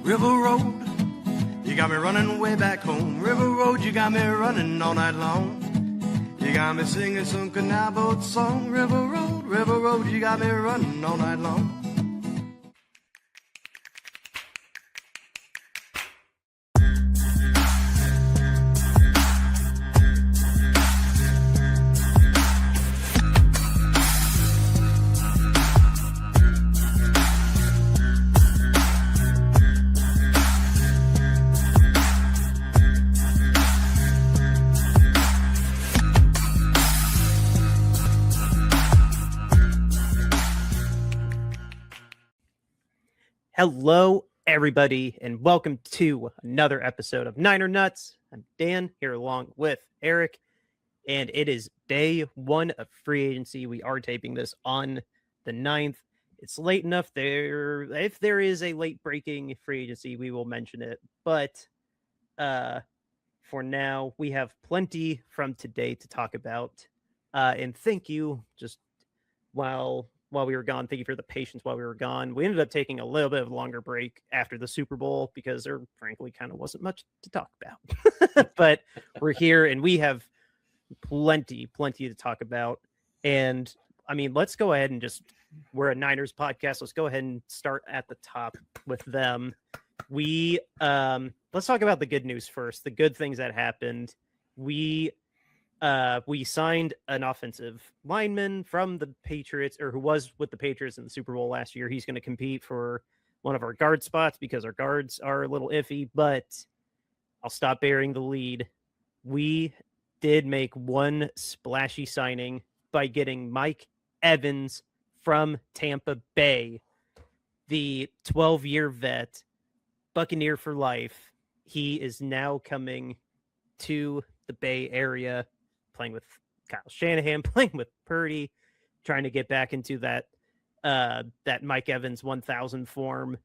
River Road, you got me running way back home. River Road, you got me running all night long. You got me singing some canal boat song. River Road, you got me running all night long. Hello, everybody, and welcome to another episode of Niner Nuts. I'm Dan, here along with Eric, and it is day one of free agency. We are taping this on the 9th. It's late enough there. If there is a late breaking free agency, we will mention it. But for now, we have plenty from today to talk about. And thank you, just while we were gone. Thank you for the patience while we were gone. We ended up taking a little bit of a longer break after the Super Bowl because there frankly kind of wasn't much to talk about. But we're here and we have plenty to talk about. And I mean, let's go ahead and we're a Niners podcast. Let's go ahead and start at the top with them. Let's talk about the good news first. The good things that happened. We signed an offensive lineman from the Patriots, or who was with the Patriots in the Super Bowl last year. He's going to compete for one of our guard spots because our guards are a little iffy, but I'll stop bearing the lead. We did make one splashy signing by getting Mike Evans from Tampa Bay, the 12-year vet, Buccaneer for life. He is now coming to the Bay Area, playing with Kyle Shanahan, playing with Purdy, trying to get back into that Mike Evans 1000 form.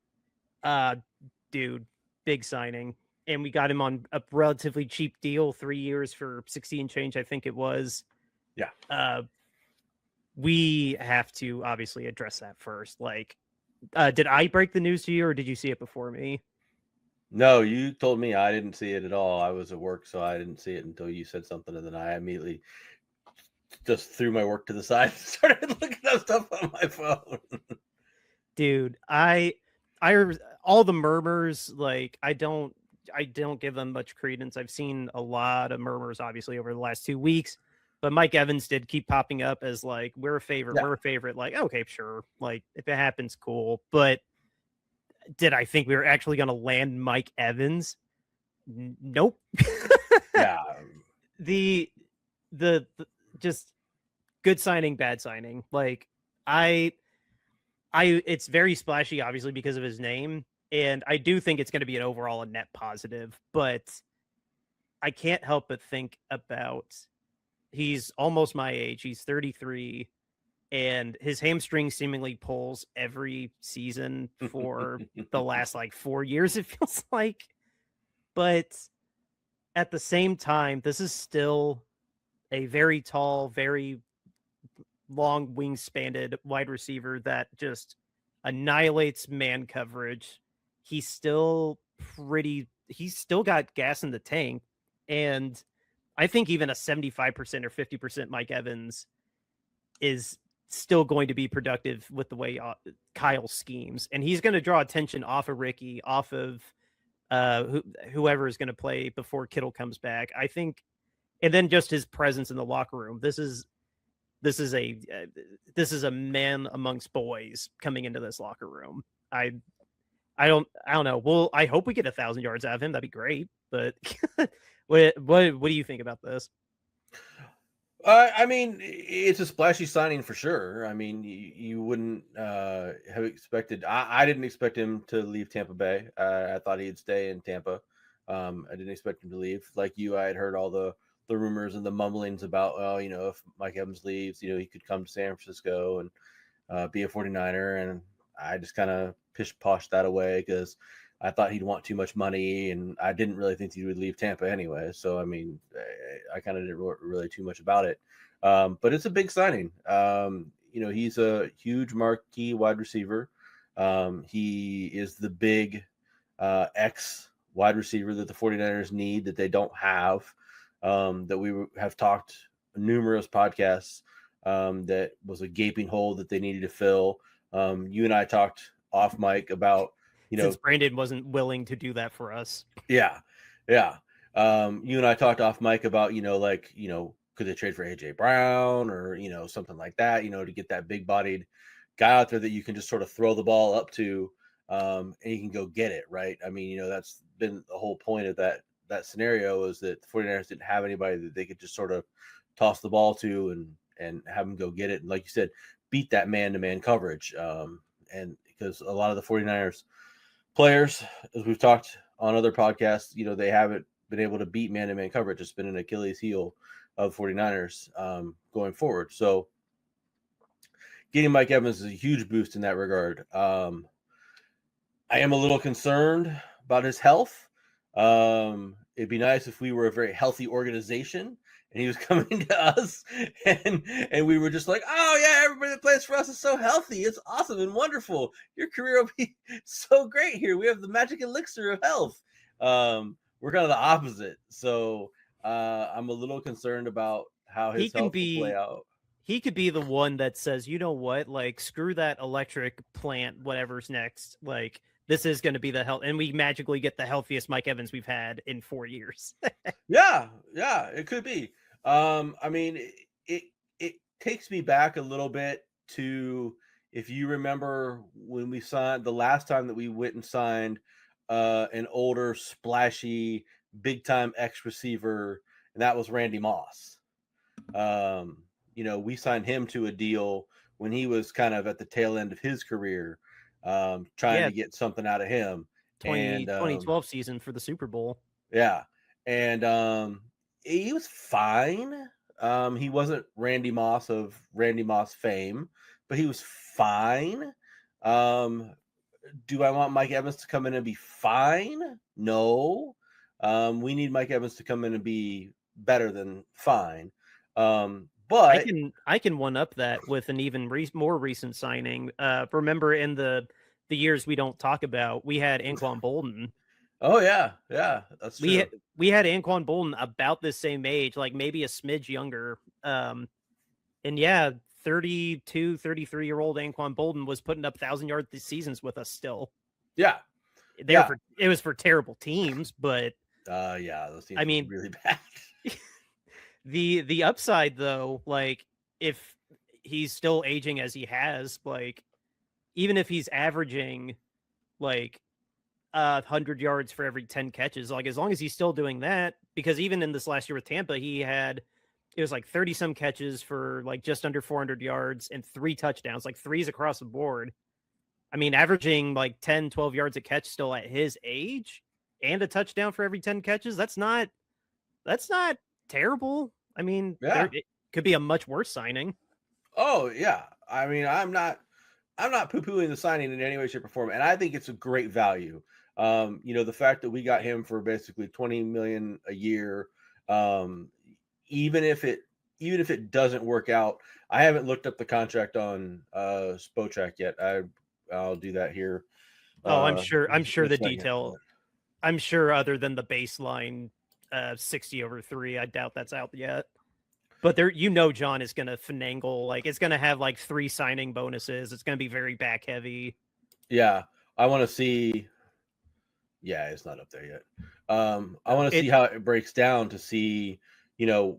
Dude, big signing. And we got him on a relatively cheap deal, 3 years for 60 and change, I think it was. Yeah. We have to obviously address that first. Like, did I break the news to you or did you see it before me? No, you told me. I didn't see it at all. I was at work, so I didn't see it until you said something, and then I immediately just threw my work to the side and started looking up stuff on my phone. Dude, I all the murmurs, like I don't give them much credence. I've seen a lot of murmurs, obviously, over the last 2 weeks, but Mike Evans did keep popping up as like, we're a favorite. Yeah. We're a favorite. Like, okay, sure. Like, if it happens, cool. But did I think we were actually going to land Mike Evans? Nope. Yeah. The just good signing, bad signing. Like it's very splashy, obviously, because of his name. And I do think it's going to be a net positive, but I can't help but think about, he's almost my age. He's 33. And his hamstring seemingly pulls every season for the last 4 years, it feels like. But at the same time, this is still a very tall, very long wingspaned wide receiver that just annihilates man coverage. He's still got gas in the tank. And I think even a 75% or 50% Mike Evans is still going to be productive with the way Kyle schemes, and he's going to draw attention off of Ricky, off of whoever is going to play before Kittle comes back, I think. And then just his presence in the locker room. This is a man amongst boys coming into this locker room. I don't know. Well, I hope we get 1,000 yards out of him. That'd be great. But what do you think about this? I mean, it's a splashy signing for sure. I mean, you wouldn't have expected. I didn't expect him to leave Tampa Bay. I thought he'd stay in Tampa. I didn't expect him to leave. Like you, I had heard all the rumors and the mumblings about, if Mike Evans leaves, he could come to San Francisco and be a 49er. And I just kind of pish-poshed that away because I thought he'd want too much money, and I didn't really think he would leave Tampa anyway. So, I mean, I kind of didn't really too much about it. But it's a big signing. He's a huge marquee wide receiver. He is the big X wide receiver that the 49ers need that they don't have, that we have talked numerous podcasts, that was a gaping hole that they needed to fill. You and I talked off mic about, since Brandon wasn't willing to do that for us. Yeah. You and I talked off mic about, could they trade for AJ Brown or, something like that, to get that big bodied guy out there that you can just sort of throw the ball up to, and you can go get it. Right. I mean, that's been the whole point of that scenario, is that the 49ers didn't have anybody that they could just sort of toss the ball to and have them go get it. And like you said, beat that man-to-man coverage. And because a lot of the 49ers players, as we've talked on other podcasts, they haven't been able to beat man-to-man coverage. It's been an Achilles heel of 49ers going forward. So getting Mike Evans is a huge boost in that regard. I am a little concerned about his health. It'd be nice if we were a very healthy organization and he was coming to us and we were just like, oh yeah, everybody that plays for us is so healthy. It's awesome and wonderful. Your career will be so great here. We have the magic elixir of health. We're kind of the opposite. So I'm a little concerned about how his health will play out. He could be the one that says, you know what, like, screw that electric plant, whatever's next. Like, this is going to be the health, and we magically get the healthiest Mike Evans we've had in 4 years. Yeah, it could be. I mean, it takes me back a little bit to, if you remember when we signed the last time that we went and signed an older, splashy, big time X receiver, and that was Randy Moss. We signed him to a deal when he was kind of at the tail end of his career, trying to get something out of him. 2012 season for the Super Bowl. Yeah. And he was fine. He wasn't Randy Moss of Randy Moss fame, but he was fine. Do I want Mike Evans to come in and be fine? No. We need Mike Evans to come in and be better than fine. But I can one up that with an even more recent signing. Remember in the years we don't talk about, we had Anquan Bolden. Oh yeah, that's true. We had Anquan Bolden about the same age, like maybe a smidge younger. And yeah, 32, 33-year-old Anquan Bolden was putting up 1,000-yard seasons with us still. Yeah. It was for terrible teams, but those teams were really bad. The upside though, like if he's still aging as he has, like even if he's averaging like 100 yards for every 10 catches, like as long as he's still doing that, because even in this last year with Tampa, it was like 30 some catches for like just under 400 yards and 3 touchdowns, like 3s across the board. I mean, averaging like 10, 12 yards a catch still at his age and a touchdown for every 10 catches. That's not terrible. I mean, it could be a much worse signing. Oh yeah. I mean, I'm not poo-pooing the signing in any way, shape, or form. And I think it's a great value. The fact that we got him for basically $20 million a year, even if it doesn't work out. I haven't looked up the contract on Spotrac yet. I'll do that here. I'm sure the detail. I'm sure other than the baseline 60/3, I doubt that's out yet. But John is going to finagle, like it's going to have like 3 signing bonuses. It's going to be very back heavy. Yeah, I want to see. Yeah, it's not up there yet. I want to see how it breaks down to see, if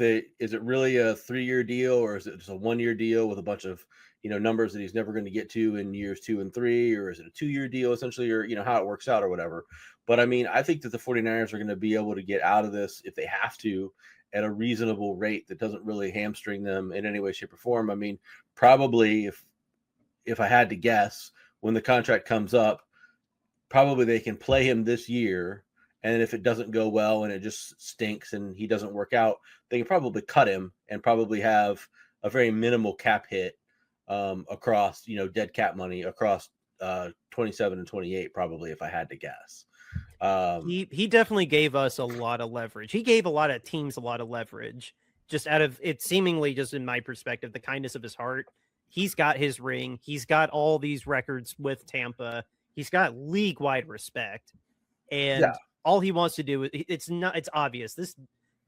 is it really a 3-year deal or is it just a 1-year deal with a bunch of, numbers that he's never going to get to in years 2 and 3, or is it a 2-year deal essentially, or, how it works out or whatever. But I mean, I think that the 49ers are going to be able to get out of this if they have to at a reasonable rate that doesn't really hamstring them in any way, shape, or form. I mean, probably if I had to guess, when the contract comes up, probably they can play him this year. And if it doesn't go well and it just stinks and he doesn't work out, they can probably cut him and probably have a very minimal cap hit across, dead cap money across 27 and 28, probably, if I had to guess. He definitely gave us a lot of leverage. He gave a lot of teams a lot of leverage, just out of it, seemingly, just in my perspective, the kindness of his heart. He's got his ring. He's got all these records with Tampa. He's got league-wide respect, and Yeah. all he wants to do is it's obvious.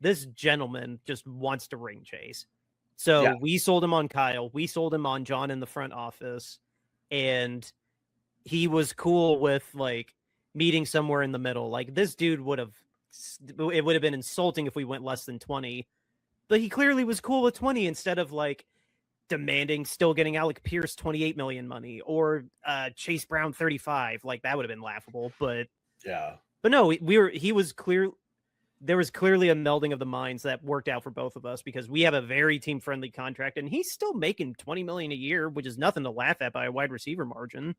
This gentleman just wants to ring chase. So Yeah. we sold him on Kyle. We sold him on John in the front office, and he was cool with like meeting somewhere in the middle. Like this dude it would have been insulting if we went less than 20, but he clearly was cool with 20 instead of like demanding still getting Alec Pierce 28 million money or Chase Brown 35. Like that would have been laughable, but Yeah. but no, he was clear. There was clearly a melding of the minds that worked out for both of us because we have a very team friendly contract and he's still making 20 million a year, which is nothing to laugh at by a wide receiver margin.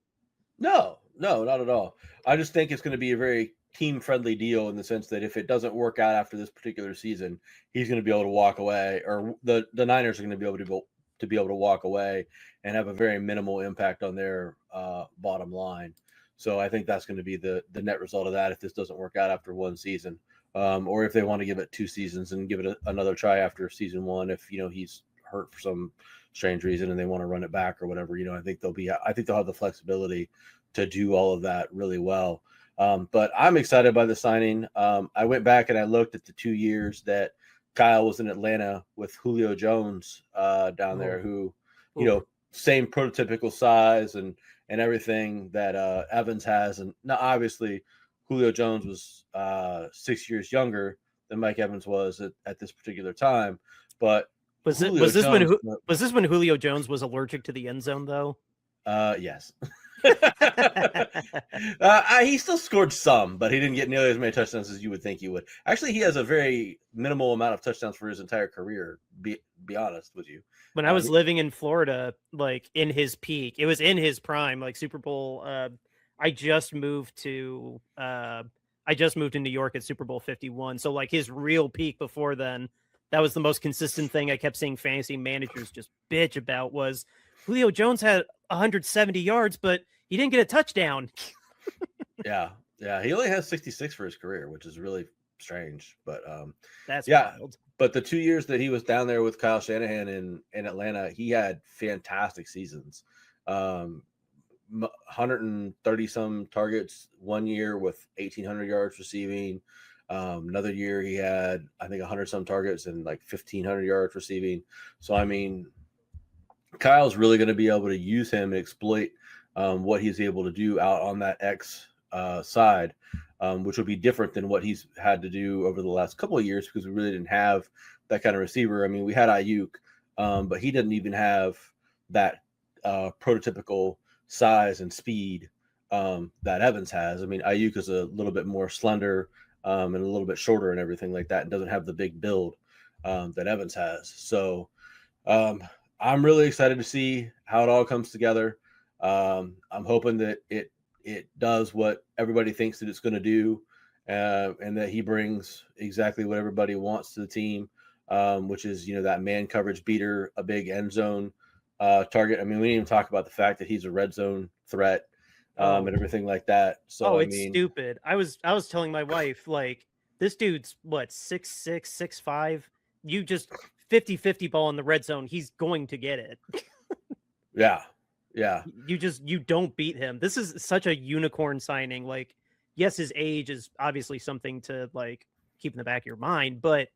No, not at all. I just think it's going to be a very team friendly deal in the sense that if it doesn't work out after this particular season, he's going to be able to walk away, or the Niners are going to be able to walk away and have a very minimal impact on their bottom line. So I think that's going to be the net result of that if this doesn't work out after one season, or if they want to give it 2 seasons and give it another try after season 1 if he's hurt for some strange reason and they want to run it back or whatever. I think they'll have the flexibility to do all of that really well. But I'm excited by the signing. I went back and I looked at the 2 years that Kyle was in Atlanta with Julio Jones down there, who, same prototypical size and everything that Evans has. And now obviously Julio Jones was 6 years younger than Mike Evans was at this particular time. But was this when Julio Jones was allergic to the end zone though? Yes. He still scored some, but he didn't get nearly as many touchdowns as you would think he would. Actually, he has a very minimal amount of touchdowns for his entire career. Be honest with you. When I was living in Florida, like in his peak, it was in his prime, like Super Bowl. I just moved to New York at Super Bowl 51. So like his real peak before then, that was the most consistent thing I kept seeing fantasy managers just bitch about was Julio Jones had 170 yards, but he didn't get a touchdown. Yeah. He only has 66 for his career, which is really strange. But that's wild. But the 2 years that he was down there with Kyle Shanahan in Atlanta, he had fantastic seasons. 130 some targets 1 year with 1,800 yards receiving. Another year he had, I think, 100 some targets and like 1,500 yards receiving. So, I mean, Kyle's really going to be able to use him and exploit what he's able to do out on that X side, which will be different than what he's had to do over the last couple of years because we really didn't have that kind of receiver. I mean, we had Ayuk, but he didn't even have that prototypical size and speed that Evans has. I mean, Ayuk is a little bit more slender and a little bit shorter and everything like that and doesn't have the big build that Evans has. So I'm really excited to see how it all comes together. I'm hoping that it does what everybody thinks that it's going to do, and that he brings exactly what everybody wants to the team, which is, that man coverage beater, a big end zone target. I mean, we didn't even talk about the fact that he's a red zone threat and everything like that. So it's stupid. I was telling my wife, like, this dude's what, 6'6", 6'5". You just 50-50 ball in the red zone, he's going to get it. Yeah. You don't beat him. This is such a unicorn signing. Like, yes, his age is obviously something to like keep in the back of your mind, but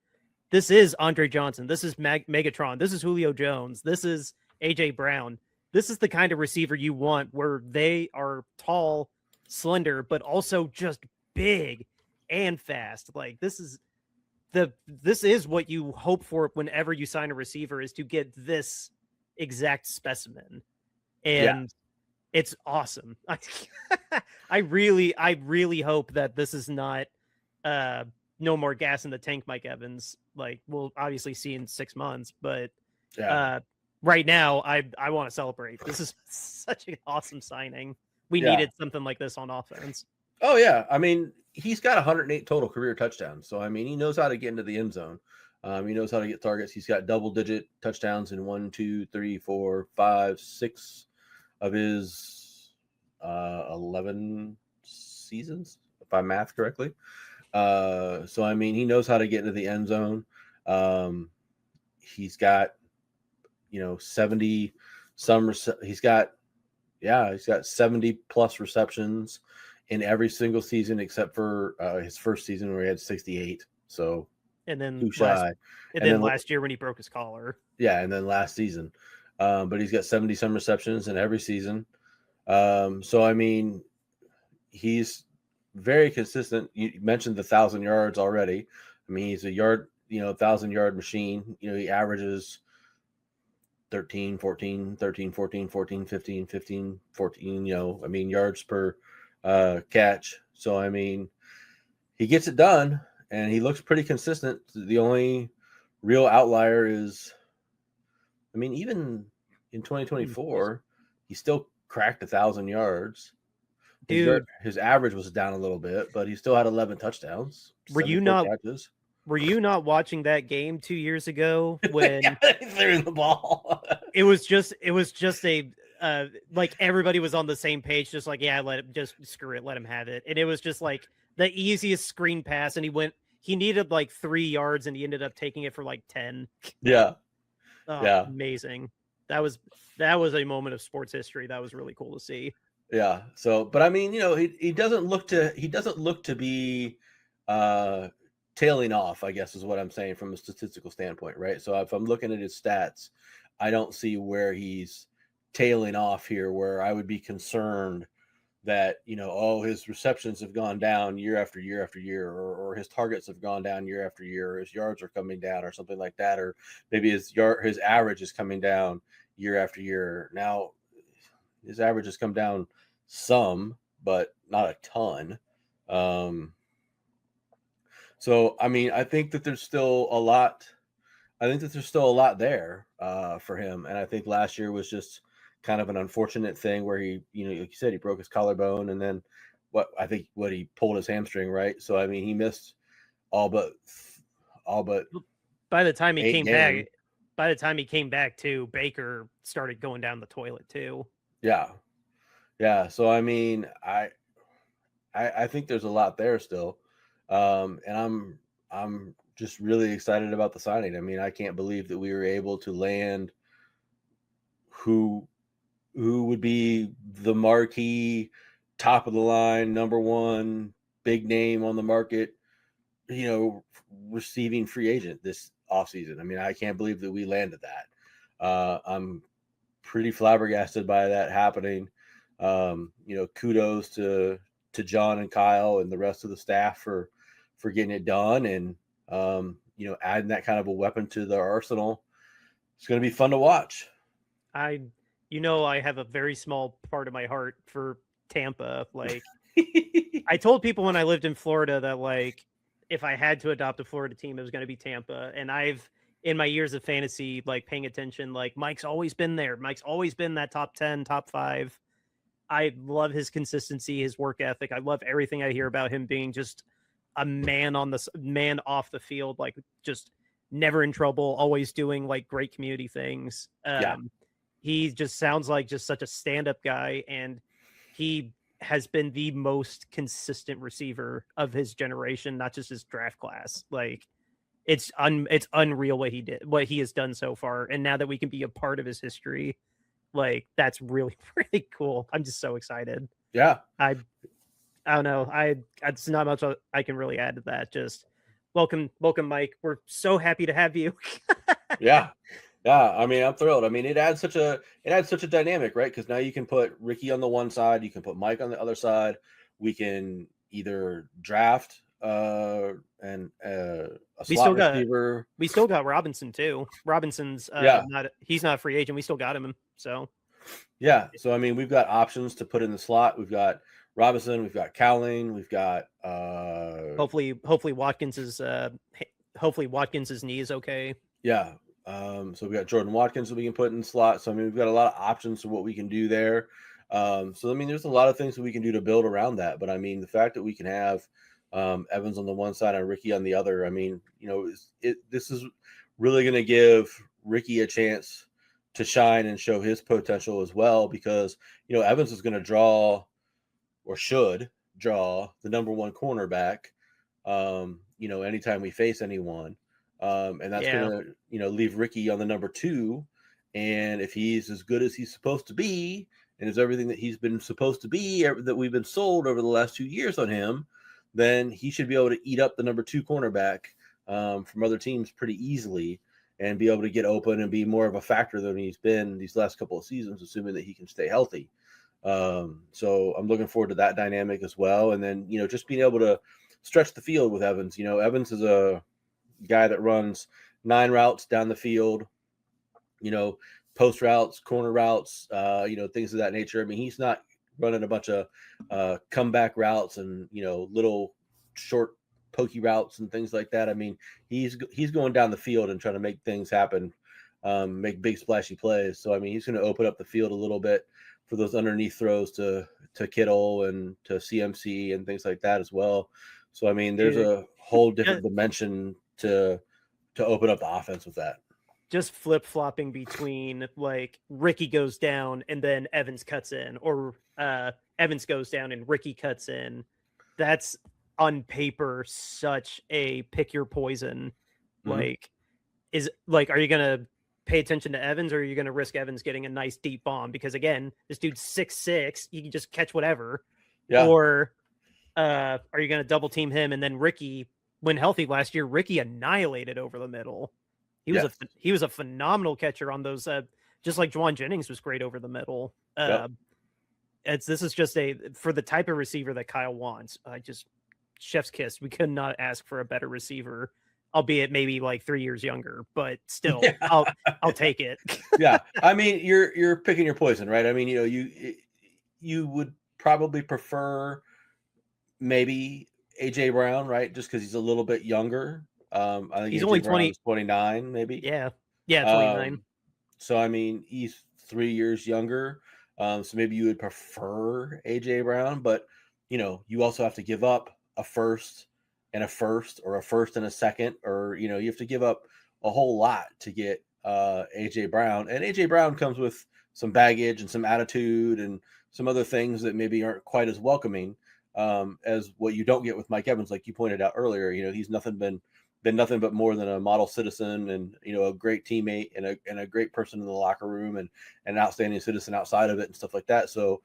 this is Andre Johnson. This is Megatron. This is Julio Jones. This is AJ Brown. This is the kind of receiver you want where they are tall, slender, but also just big and fast. Like this is what you hope for whenever you sign a receiver, is to get this exact specimen. And it's awesome. I really hope that this is not no more gas in the tank, Mike Evans. Like we'll obviously see in 6 months, but right now I want to celebrate. This is such an awesome signing. We needed something like this on offense. Oh yeah. I mean, he's got 108 total career touchdowns. So, I mean, he knows how to get into the end zone. He knows how to get targets. He's got double-digit touchdowns in 1, 2, 3, 4, 5, 6 of his 11 seasons, if I math correctly. So, I mean, he knows how to get into the end zone. He's got, 70 some. He's got Yeah, he's got 70 plus receptions in every single season except for his first season where he had 68. So And then too shy. last year when he broke his collar. Yeah, and then last season. But he's got 70 some receptions in every season. So I mean, he's very consistent. You mentioned the 1,000 yards already. I mean, he's a 1,000-yard machine. He averages 13, 14, 13, 14, 14, 15, 15, 14, I mean, yards per catch. So, I mean, he gets it done and he looks pretty consistent. The only real outlier is, I mean, even in 2024, he still cracked 1,000 yards. Dude, his average was down a little bit, but he still had 11 touchdowns. Were you not catches. Were you not watching that game 2 years ago when he threw the ball? it was just a like everybody was on the same page, just like, yeah, screw it, let him have it. And it was just like the easiest screen pass, and he needed like 3 yards and he ended up taking it for like 10. Yeah. Yeah. Amazing. That was a moment of sports history. That was really cool to see. Yeah. So, but I mean, he doesn't look to be tailing off, I guess is what I'm saying from a statistical standpoint, right? So if I'm looking at his stats, I don't see where he's tailing off here, where I would be concerned that, his receptions have gone down year after year after year, or his targets have gone down year after year, or his yards are coming down or something like that, or maybe his average is coming down year after year. Now, his average has come down some, but not a ton. So, I mean, I think that there's still a lot. I think that there's still a lot there for him. And I think last year was just kind of an unfortunate thing where he, like you said, he broke his collarbone, and then he pulled his hamstring, right? So, I mean, he missed all but by the time he came games. back. By the time he came back too, Baker started going down the toilet too. Yeah. Yeah. So, I mean, I think there's a lot there still. And I'm just really excited about the signing. I mean, I can't believe that we were able to land who would be the marquee, top of the line, number one, big name on the market, receiving free agent this offseason. I mean, I can't believe that we landed that. I'm pretty flabbergasted by that happening. Kudos to John and Kyle and the rest of the staff for getting it done, and adding that kind of a weapon to their arsenal. It's going to be fun to watch. I have a very small part of my heart for Tampa. Like, I told people when I lived in Florida that, like, if I had to adopt a Florida team, it was going to be Tampa. And I've, in my years of fantasy, like, paying attention, like, Mike's always been there. Mike's always been that top 10, top 5. I love his consistency, his work ethic. I love everything I hear about him being just a man off the field, like, just never in trouble, always doing like great community things. He just sounds like just such a stand-up guy, and he has been the most consistent receiver of his generation, not just his draft class. Like, it's unreal what he has done so far. And now that we can be a part of his history, like, that's really, really cool. I'm just so excited. Yeah. I don't know. It's not much I can really add to that. Just welcome, Mike. We're so happy to have you. Yeah. Yeah. I mean, I'm thrilled. I mean, it adds such a dynamic, right? Because now you can put Ricky on the one side, you can put Mike on the other side. We can either draft a slot receiver. We still got Robinson too. Robinson's he's not a free agent. We still got him. So yeah. So I mean, we've got options to put in the slot. We've got Robinson, we've got Cowling, we've got hopefully Watkins's knee is okay. Yeah. So we got Jordan Watkins that we can put in the slot. So I mean, we've got a lot of options to what we can do there. So I mean, there's a lot of things that we can do to build around that. But I mean, the fact that we can have Evans on the one side and Ricky on the other, I mean, this is really going to give Ricky a chance to shine and show his potential as well, because Evans is going to draw, or should draw, the number one cornerback anytime we face anyone. And that's going to, leave Ricky on the number 2. And if he's as good as he's supposed to be, and is everything that he's been supposed to be, that we've been sold over the last 2 years on him, then he should be able to eat up the number 2 cornerback from other teams pretty easily and be able to get open and be more of a factor than he's been these last couple of seasons, assuming that he can stay healthy. So I'm looking forward to that dynamic as well. And then, just being able to stretch the field with Evans. Evans is a guy that runs 9 routes down the field, post routes, corner routes, things of that nature. I mean, he's not running a bunch of comeback routes and, little short pokey routes and things like that. I mean, he's going down the field and trying to make things happen, make big splashy plays. So, I mean, he's going to open up the field a little bit for those underneath throws to Kittle and to CMC and things like that as well. So, I mean, there's a whole different dimension to open up the offense with that. Just flip-flopping between, like, Ricky goes down and then Evans cuts in, or Evans goes down and Ricky cuts in. That's, on paper, such a pick your poison. Mm-hmm. Are you going to pay attention to Evans, or are you going to risk Evans getting a nice deep bomb? Because, again, this dude's 6'6", you can just catch whatever. Yeah. Or are you going to double team him? And then Ricky, when healthy last year, Ricky annihilated over the middle. He was a phenomenal catcher on those, just like Juwan Jennings was great over the middle. This is just for the type of receiver that Kyle wants. Chef's kiss. We could not ask for a better receiver, albeit maybe like 3 years younger, but still, I'll take it. Yeah, I mean, you're picking your poison, right? I mean, you would probably prefer maybe AJ Brown, right? Just because he's a little bit younger. I think he's AJ only Brown is 29, maybe. Yeah, 29. So I mean, he's 3 years younger. So maybe you would prefer AJ Brown, but you also have to give up a first and a first, or a first and a second, or you have to give up a whole lot to get AJ Brown. And AJ Brown comes with some baggage and some attitude and some other things that maybe aren't quite as welcoming as what you don't get with Mike Evans, like you pointed out earlier. He's been nothing but more than a model citizen and a great teammate and a great person in the locker room and an outstanding citizen outside of it and stuff like that. So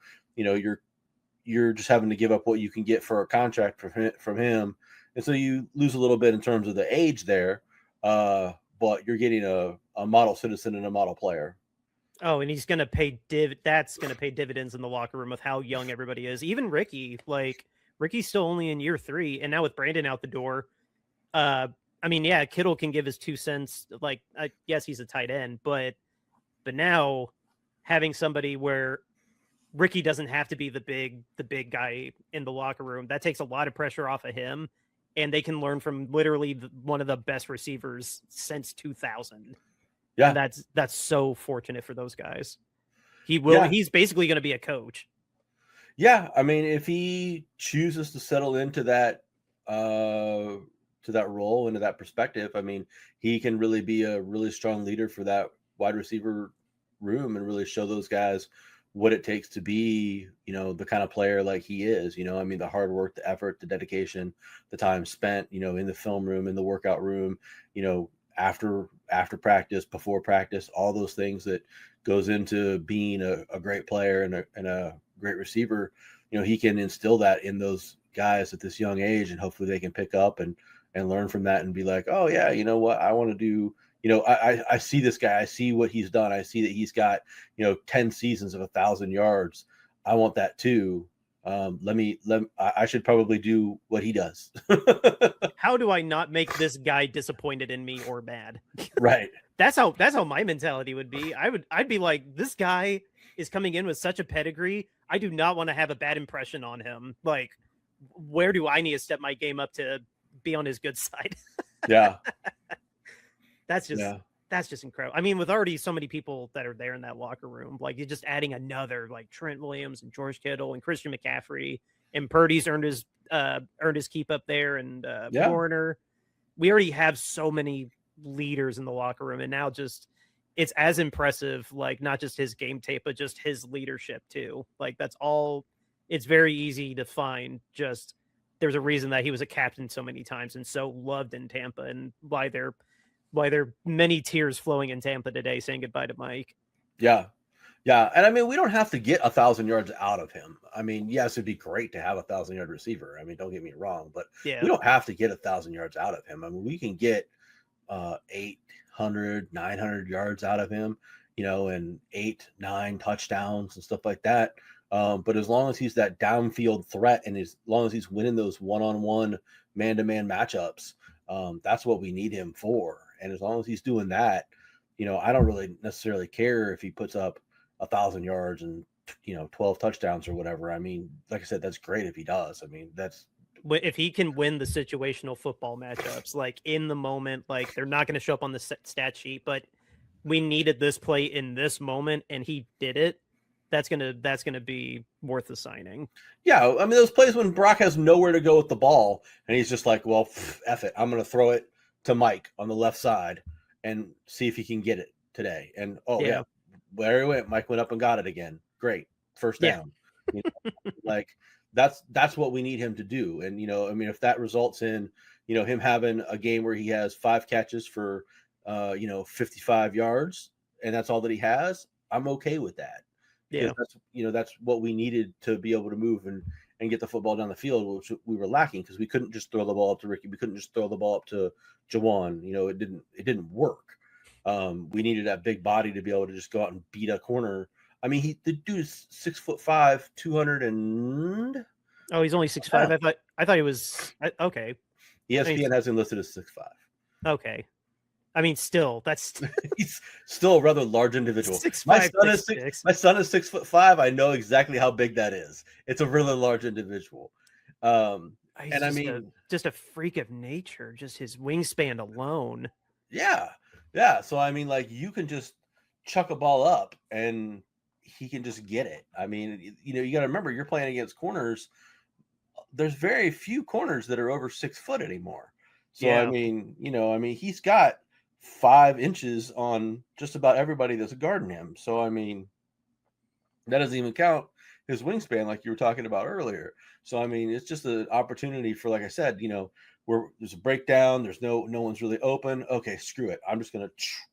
you're just having to give up what you can get for a contract from him, and so you lose a little bit in terms of the age there, but you're getting a model citizen and a model player. Oh, and he's going to pay that's going to pay dividends in the locker room with how young everybody is. Even Ricky, Ricky's still only in year 3, and now with Brandon out the door, I mean, yeah, Kittle can give his 2 cents. Yes, he's a tight end, but now having somebody where Ricky doesn't have to be the big guy in the locker room, that takes a lot of pressure off of him, and they can learn from literally one of the best receivers since 2000. Yeah, and that's so fortunate for those guys. He's basically going to be a coach. Yeah, I mean, if he chooses to settle into that role, into that perspective, I mean, he can really be a really strong leader for that wide receiver room and really show those guys what it takes to be, the kind of player like he is. I mean, the hard work, the effort, the dedication, the time spent, in the film room, in the workout room, after practice, before practice, all those things that goes into being a great player and a great receiver. He can instill that in those guys at this young age, and hopefully they can pick up and learn from that and be like, oh yeah, you know what, I want to do. I see this guy. I see what he's done. I see that he's got, 10 seasons of 1,000 yards. I want that too. I should probably do what he does. How do I not make this guy disappointed in me or mad? Right. That's how my mentality would be. I'd be like, this guy is coming in with such a pedigree. I do not want to have a bad impression on him. Like, where do I need to step my game up to be on his good side? Yeah. That's just incredible. I mean, with already so many people that are there in that locker room, like you're just adding another, like Trent Williams and George Kittle and Christian McCaffrey, and Purdy's earned his keep up there, and Warner. We already have so many leaders in the locker room, and now it's as impressive, like not just his game tape, but just his leadership too. Like that's all. It's very easy to find. Just there's a reason that he was a captain so many times and so loved in Tampa, and why there are many tears flowing in Tampa today saying goodbye to Mike. Yeah. Yeah, and I mean, we don't have to get 1,000 yards out of him. I mean, yes, it'd be great to have a 1,000-yard receiver. I mean, don't get me wrong, but Yeah. we don't have to get 1,000 yards out of him. I mean, we can get 800, 900 yards out of him, and 8, 9 touchdowns and stuff like that. But as long as he's that downfield threat, and as long as he's winning those one-on-one, man-to-man matchups, that's what we need him for. And as long as he's doing that, I don't really necessarily care if he puts up 1,000 yards and 12 touchdowns or whatever. I mean, like I said, that's great if he does. I mean, that's if he can win the situational football matchups, like in the moment, like they're not going to show up on the stat sheet, but we needed this play in this moment, and he did it. That's gonna be worth the signing. Yeah, I mean, those plays when Brock has nowhere to go with the ball, and he's just like, well, F it, I'm going to throw it to Mike on the left side and see if he can get it today. And yeah, where he went, Mike went up and got it again. Great, first down. Like that's what we need him to do. And I mean, if that results in him having a game where he has 5 catches for 55 yards, and that's all that he has, I'm okay with that. Yeah, that's what we needed to be able to move and get the football down the field, which we were lacking because we couldn't just throw the ball up to Ricky. We couldn't just throw the ball up to Jawan. It didn't work. We needed that big body to be able to just go out and beat a corner. I mean, the dude is 6'5", 200 and. Oh, he's only 6'5". I thought he was okay. ESPN has him listed as 6'5". Okay. I mean, still, he's still a rather large individual. 6'5", my son is 6'6". My son is 6'5". I know exactly how big that is. It's a really large individual. And I mean, just a freak of nature. Just his wingspan alone. Yeah. So I mean, like, you can just chuck a ball up and he can just get it. I mean, you got to remember, you're playing against corners. There's very few corners that are over 6 foot anymore. So yeah. I mean, he's got 5 inches on just about everybody that's guarding him. So I mean, that doesn't even count his wingspan, like you were talking about earlier. So I mean, it's just an opportunity for, like I said, where there's a breakdown, there's no one's really open. Okay, screw it. I'm just gonna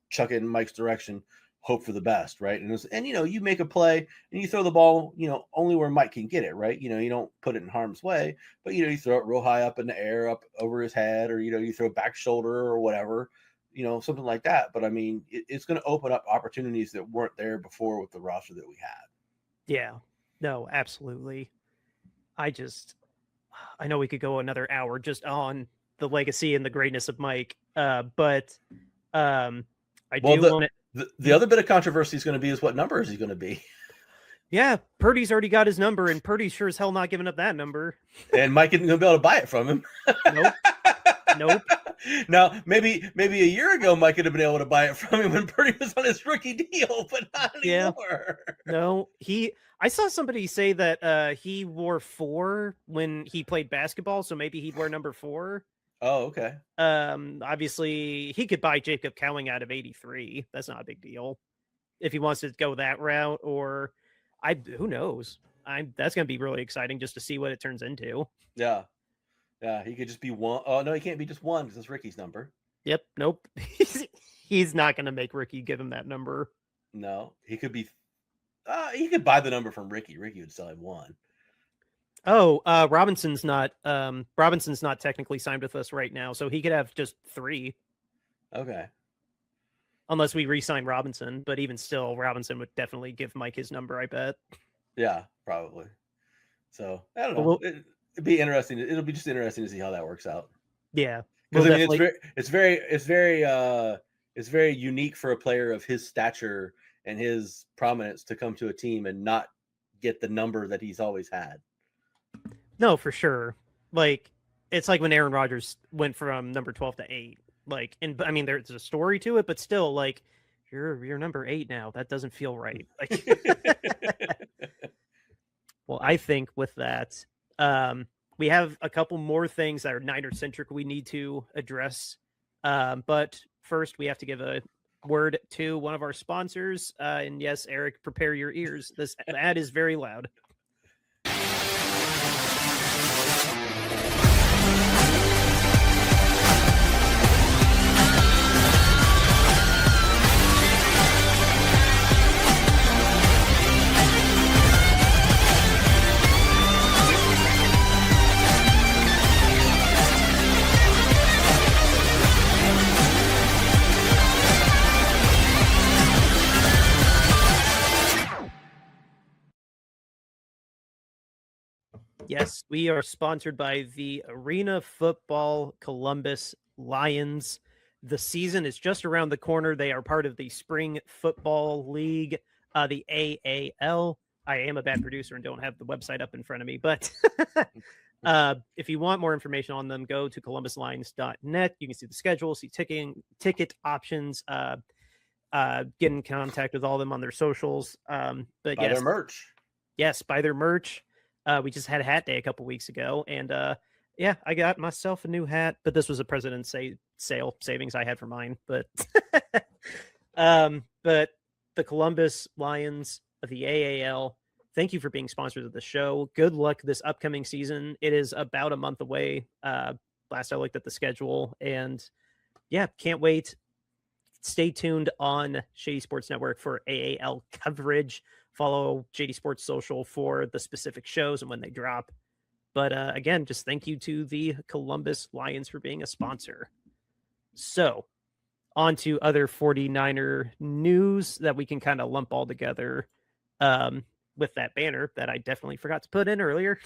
chuck it in Mike's direction, hope for the best, right? And you make a play and you throw the ball, only where Mike can get it, right? You don't put it in harm's way, but you throw it real high up in the air, up over his head, or you throw back shoulder or whatever, something like that. But I mean, it's going to open up opportunities that weren't there before with the roster that we had. Yeah, no, absolutely. I know we could go another hour just on the legacy and the greatness of Mike, but the other bit of controversy is going to be is what number is he going to be? Yeah, Purdy's already got his number, and Purdy's sure as hell not giving up that number. And Mike isn't going to be able to buy it from him. Nope. Now, maybe a year ago, Mike could have been able to buy it from him when Purdy was on his rookie deal, but not anymore. No, I saw somebody say that he wore 4 when he played basketball, so maybe he'd wear number 4. Oh, okay. Obviously, he could buy Jacob Cowing out of 83. That's not a big deal if he wants to go that route, or who knows? That's going to be really exciting just to see what it turns into. Yeah. He could just be 1. Oh no, he can't be just 1 because it's Ricky's number. Yep. Nope. He's not going to make Ricky give him that number. No, he could be. He could buy the number from Ricky. Ricky would sell him 1. Oh, Robinson's not technically signed with us right now, so he could have just 3. Okay. Unless we re-sign Robinson, but even still, Robinson would definitely give Mike his number, I bet. Yeah, probably. So I don't know. It'd be interesting. It'll be just interesting to see how that works out. Yeah, because I mean, it's very unique for a player of his stature and his prominence to come to a team and not get the number that he's always had. No, for sure. Like, it's like when Aaron Rodgers went from number 12 to 8. Like, and I mean, there's a story to it, but still, like, you're number 8 now. That doesn't feel right. Like, well, I think with that, we have a couple more things that are Niner centric we need to address. But first, we have to give a word to one of our sponsors. And yes, Eric, prepare your ears. This ad is very loud. Yes, we are sponsored by the Arena Football Columbus Lions. The season is just around the corner. They are part of the Spring Football League, the AAL. I am a bad producer and don't have the website up in front of me, but if you want more information on them, go to columbuslions.net. You can see the schedule, see ticket options, get in contact with all of them on their socials. But Buy their merch. Yes, buy their merch. We just had a hat day a couple weeks ago, and yeah, I got myself a new hat, but this was a President's sale savings I had for mine. But but the Columbus Lions of the AAL, thank you for being sponsors of the show. Good luck this upcoming season. It is about a month away. Last I looked at the schedule, and yeah, can't wait. Stay tuned on Shady Sports Network for AAL coverage. Follow Shady Sports Social for the specific shows and when they drop. But again, just thank you to the Columbus Lions for being a sponsor. So on to other 49er news that we can kind of lump all together with that banner that I definitely forgot to put in earlier.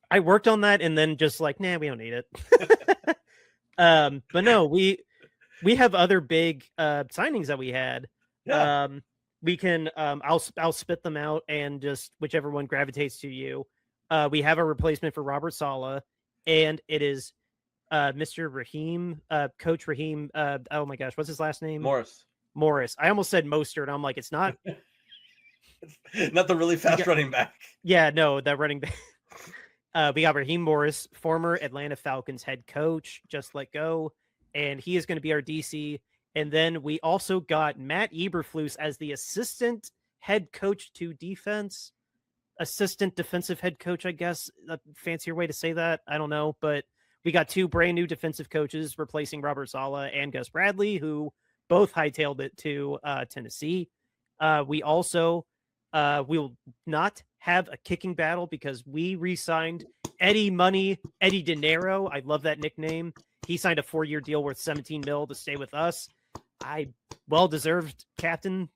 I worked on that and then just like, nah, we don't need it. But no, we have other big signings that we had. Yeah. We can I'll spit them out and just whichever one gravitates to you. We have a replacement for Robert Saleh, and it is Mr. Raheem, Coach Raheem. Oh my gosh, what's his last name? Morris. I almost said Mostert. I'm like, it's not not the really fast running back. Yeah, no, that running back. We got Raheem Morris, former Atlanta Falcons head coach, just let go, and he is going to be our DC. And then we also got Matt Eberflus as the assistant head coach to defense, assistant defensive head coach, I guess, a fancier way to say that. I don't know, but we got two brand new defensive coaches replacing Robert Saleh and Gus Bradley, who both hightailed it to Tennessee. We also will not have a kicking battle because we re-signed Eddie Dinero. I love that nickname. He signed a 4-year deal worth $17 million to stay with us. Well-deserved captain.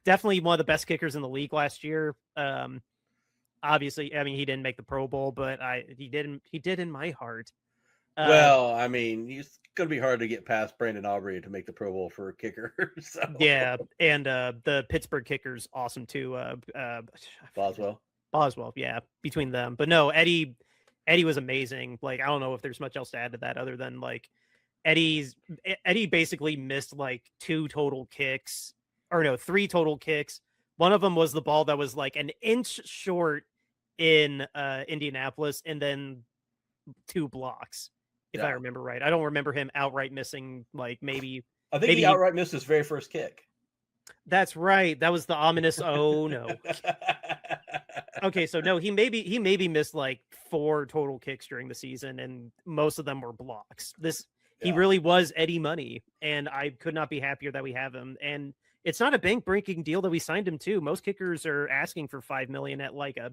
Definitely one of the best kickers in the league last year. Obviously, I mean, he didn't make the Pro Bowl, but he did in my heart. Well, I mean, it's going to be hard to get past Brandon Aubrey to make the Pro Bowl for a kicker. So. Yeah, and the Pittsburgh kicker's awesome too. Boswell, yeah, between them. But no, Eddie was amazing. Like, I don't know if there's much else to add to that other than like Eddie basically missed like 3 total kicks. One of them was the ball that was like an inch short in Indianapolis, and then 2 blocks, if I remember right. I don't remember him outright missing, like maybe. I think he outright missed his very first kick. That's right. That was the ominous. Oh no. Okay, so no, he maybe missed like 4 total kicks during the season, and most of them were blocks. He really was Eddie Money, and I could not be happier that we have him. And it's not a bank-breaking deal that we signed him to. Most kickers are asking for $5 million at like a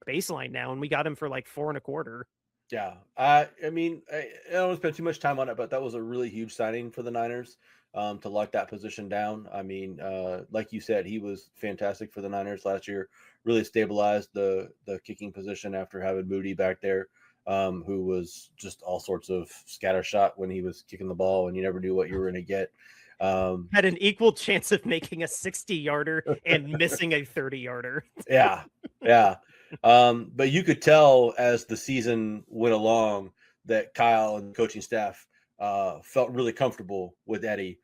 baseline now, and we got him for like 4.25. Yeah, I mean, I don't want to spend too much time on it, but that was a really huge signing for the Niners to lock that position down. I mean, like you said, he was fantastic for the Niners last year. Really stabilized the kicking position after having Moody back there, who was just all sorts of scattershot when he was kicking the ball, and you never knew what you were going to get. Had an equal chance of making a 60-yarder and missing a 30-yarder. Yeah. But you could tell as the season went along that Kyle and the coaching staff felt really comfortable with Eddie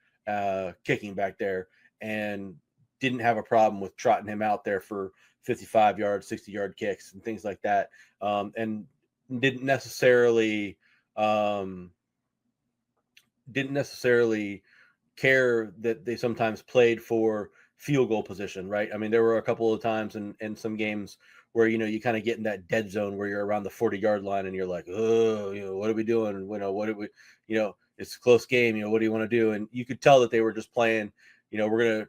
kicking back there and didn't have a problem with trotting him out there for 55-yard, 60-yard kicks and things like that, and didn't necessarily care that they sometimes played for field goal position, right? I mean, there were a couple of times in some games where, you kind of get in that dead zone where you're around the 40-yard line and you're like, oh, what are we doing? It's a close game. What do you want to do? And you could tell that they were just playing, we're going to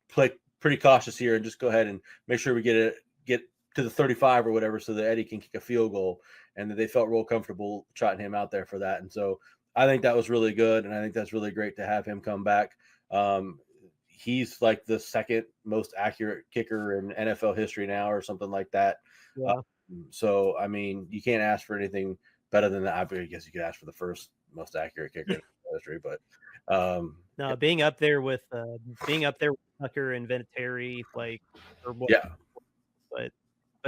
play pretty cautious here and just go ahead and make sure we get to the 35 or whatever so that Eddie can kick a field goal, and that they felt real comfortable trotting him out there for that. And so I think that was really good, and I think that's really great to have him come back. he's like the second most accurate kicker in NFL history now, or something like that. Yeah. So I mean, you can't ask for anything better than that. I guess you could ask for the first most accurate kicker in history, but no, being up there with Tucker and Vinatieri, like, or what? yeah, but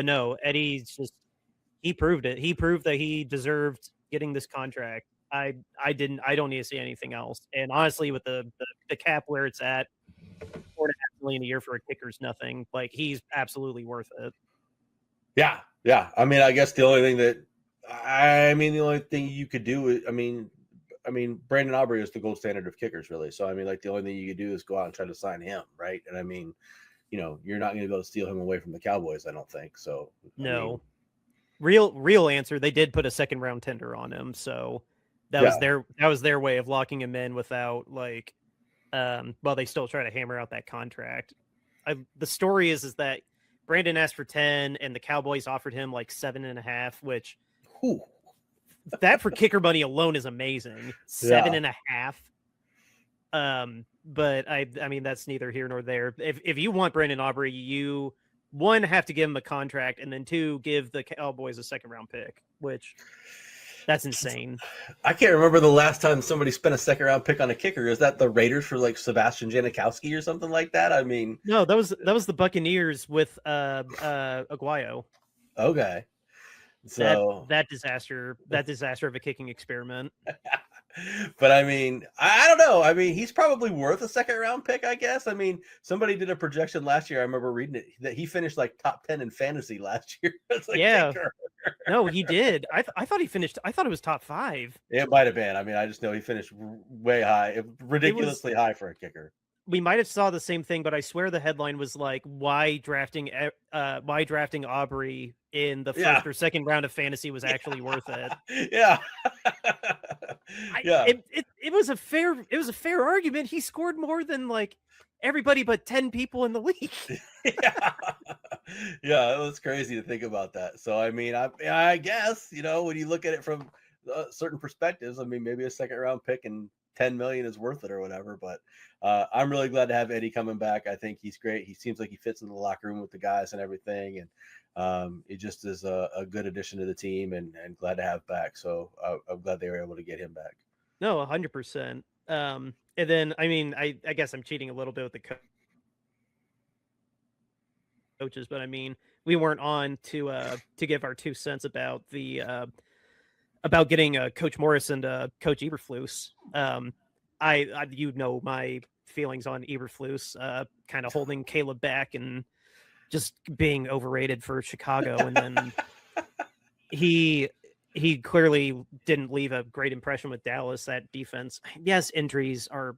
no, Eddie's just, he proved it. He proved that he deserved getting this contract. I don't need to see anything else. And honestly, with the cap where it's at, $4.5 million a year for a kicker is nothing. Like, he's absolutely worth it. Yeah. I mean, I guess the only thing you could do is, I mean, Brandon Aubrey is the gold standard of kickers, really. So I mean, like, the only thing you could do is go out and try to sign him, right? And I mean, you're not going to be able to steal him away from the Cowboys, I don't think. So no, real answer. They did put a second round tender on him, so that was their way of locking him in without, like, well, they still try to hammer out that contract. The story is that Brandon asked for 10 and the Cowboys offered him like 7.5, which that for kicker money alone is amazing. 7.5. But I mean, that's neither here nor there. If you want Brandon Aubrey, you, one, have to give him a contract, and then two, give the Cowboys a second round pick, which that's insane. I can't remember the last time somebody spent a second round pick on a kicker. Is that the Raiders for like Sebastian Janikowski or something like that? I mean, no, that was the Buccaneers with Aguayo. Okay. So that disaster of a kicking experiment. But I mean, I don't know. I mean, he's probably worth a second round pick, I guess. I mean, somebody did a projection last year. I remember reading it that he finished like top 10 in fantasy last year. Yeah. No, he did. I thought he finished. I thought it was top 5. It might have been. I mean, I just know he finished way high, ridiculously high for a kicker. We might have saw the same thing, but I swear the headline was like, why drafting Aubrey in the first or second round of fantasy was actually worth it. Yeah. It was a fair argument. He scored more than like everybody but 10 people in the league. Yeah, it was crazy to think about that. So I mean, I guess, when you look at it from certain perspectives, I mean, maybe a second round pick and 10 million is worth it or whatever, but I'm really glad to have Eddie coming back. I think he's great. He seems like he fits in the locker room with the guys and everything, and it just is a good addition to the team, and glad to have back. So I'm glad they were able to get him back. No, 100%. And then, I mean, I guess I'm cheating a little bit with the coaches, but I mean, we weren't on to give our 2 cents about the about getting Coach Morris and Coach Eberflus. I my feelings on Eberflus, kind of holding Caleb back and just being overrated for Chicago, and then he clearly didn't leave a great impression with Dallas. That defense, yes, injuries were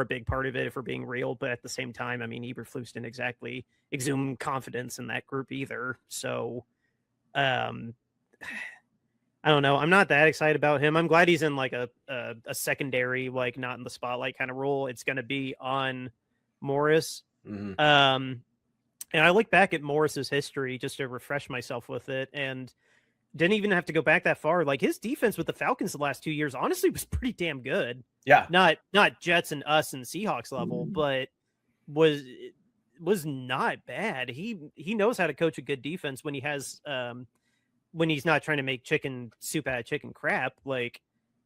a big part of it, if we're being real, but at the same time, I mean, Eberflus didn't exactly exude confidence in that group either. So, I don't know. I'm not that excited about him. I'm glad he's in like a secondary, like not in the spotlight kind of role. It's going to be on Morris. Mm-hmm. And I look back at Morris's history just to refresh myself with it, and didn't even have to go back that far. Like, his defense with the Falcons the last 2 years, honestly, was pretty damn good. Yeah. Not Jets and us and Seahawks level, but was not bad. He knows how to coach a good defense when he has when he's not trying to make chicken soup out of chicken crap. Like,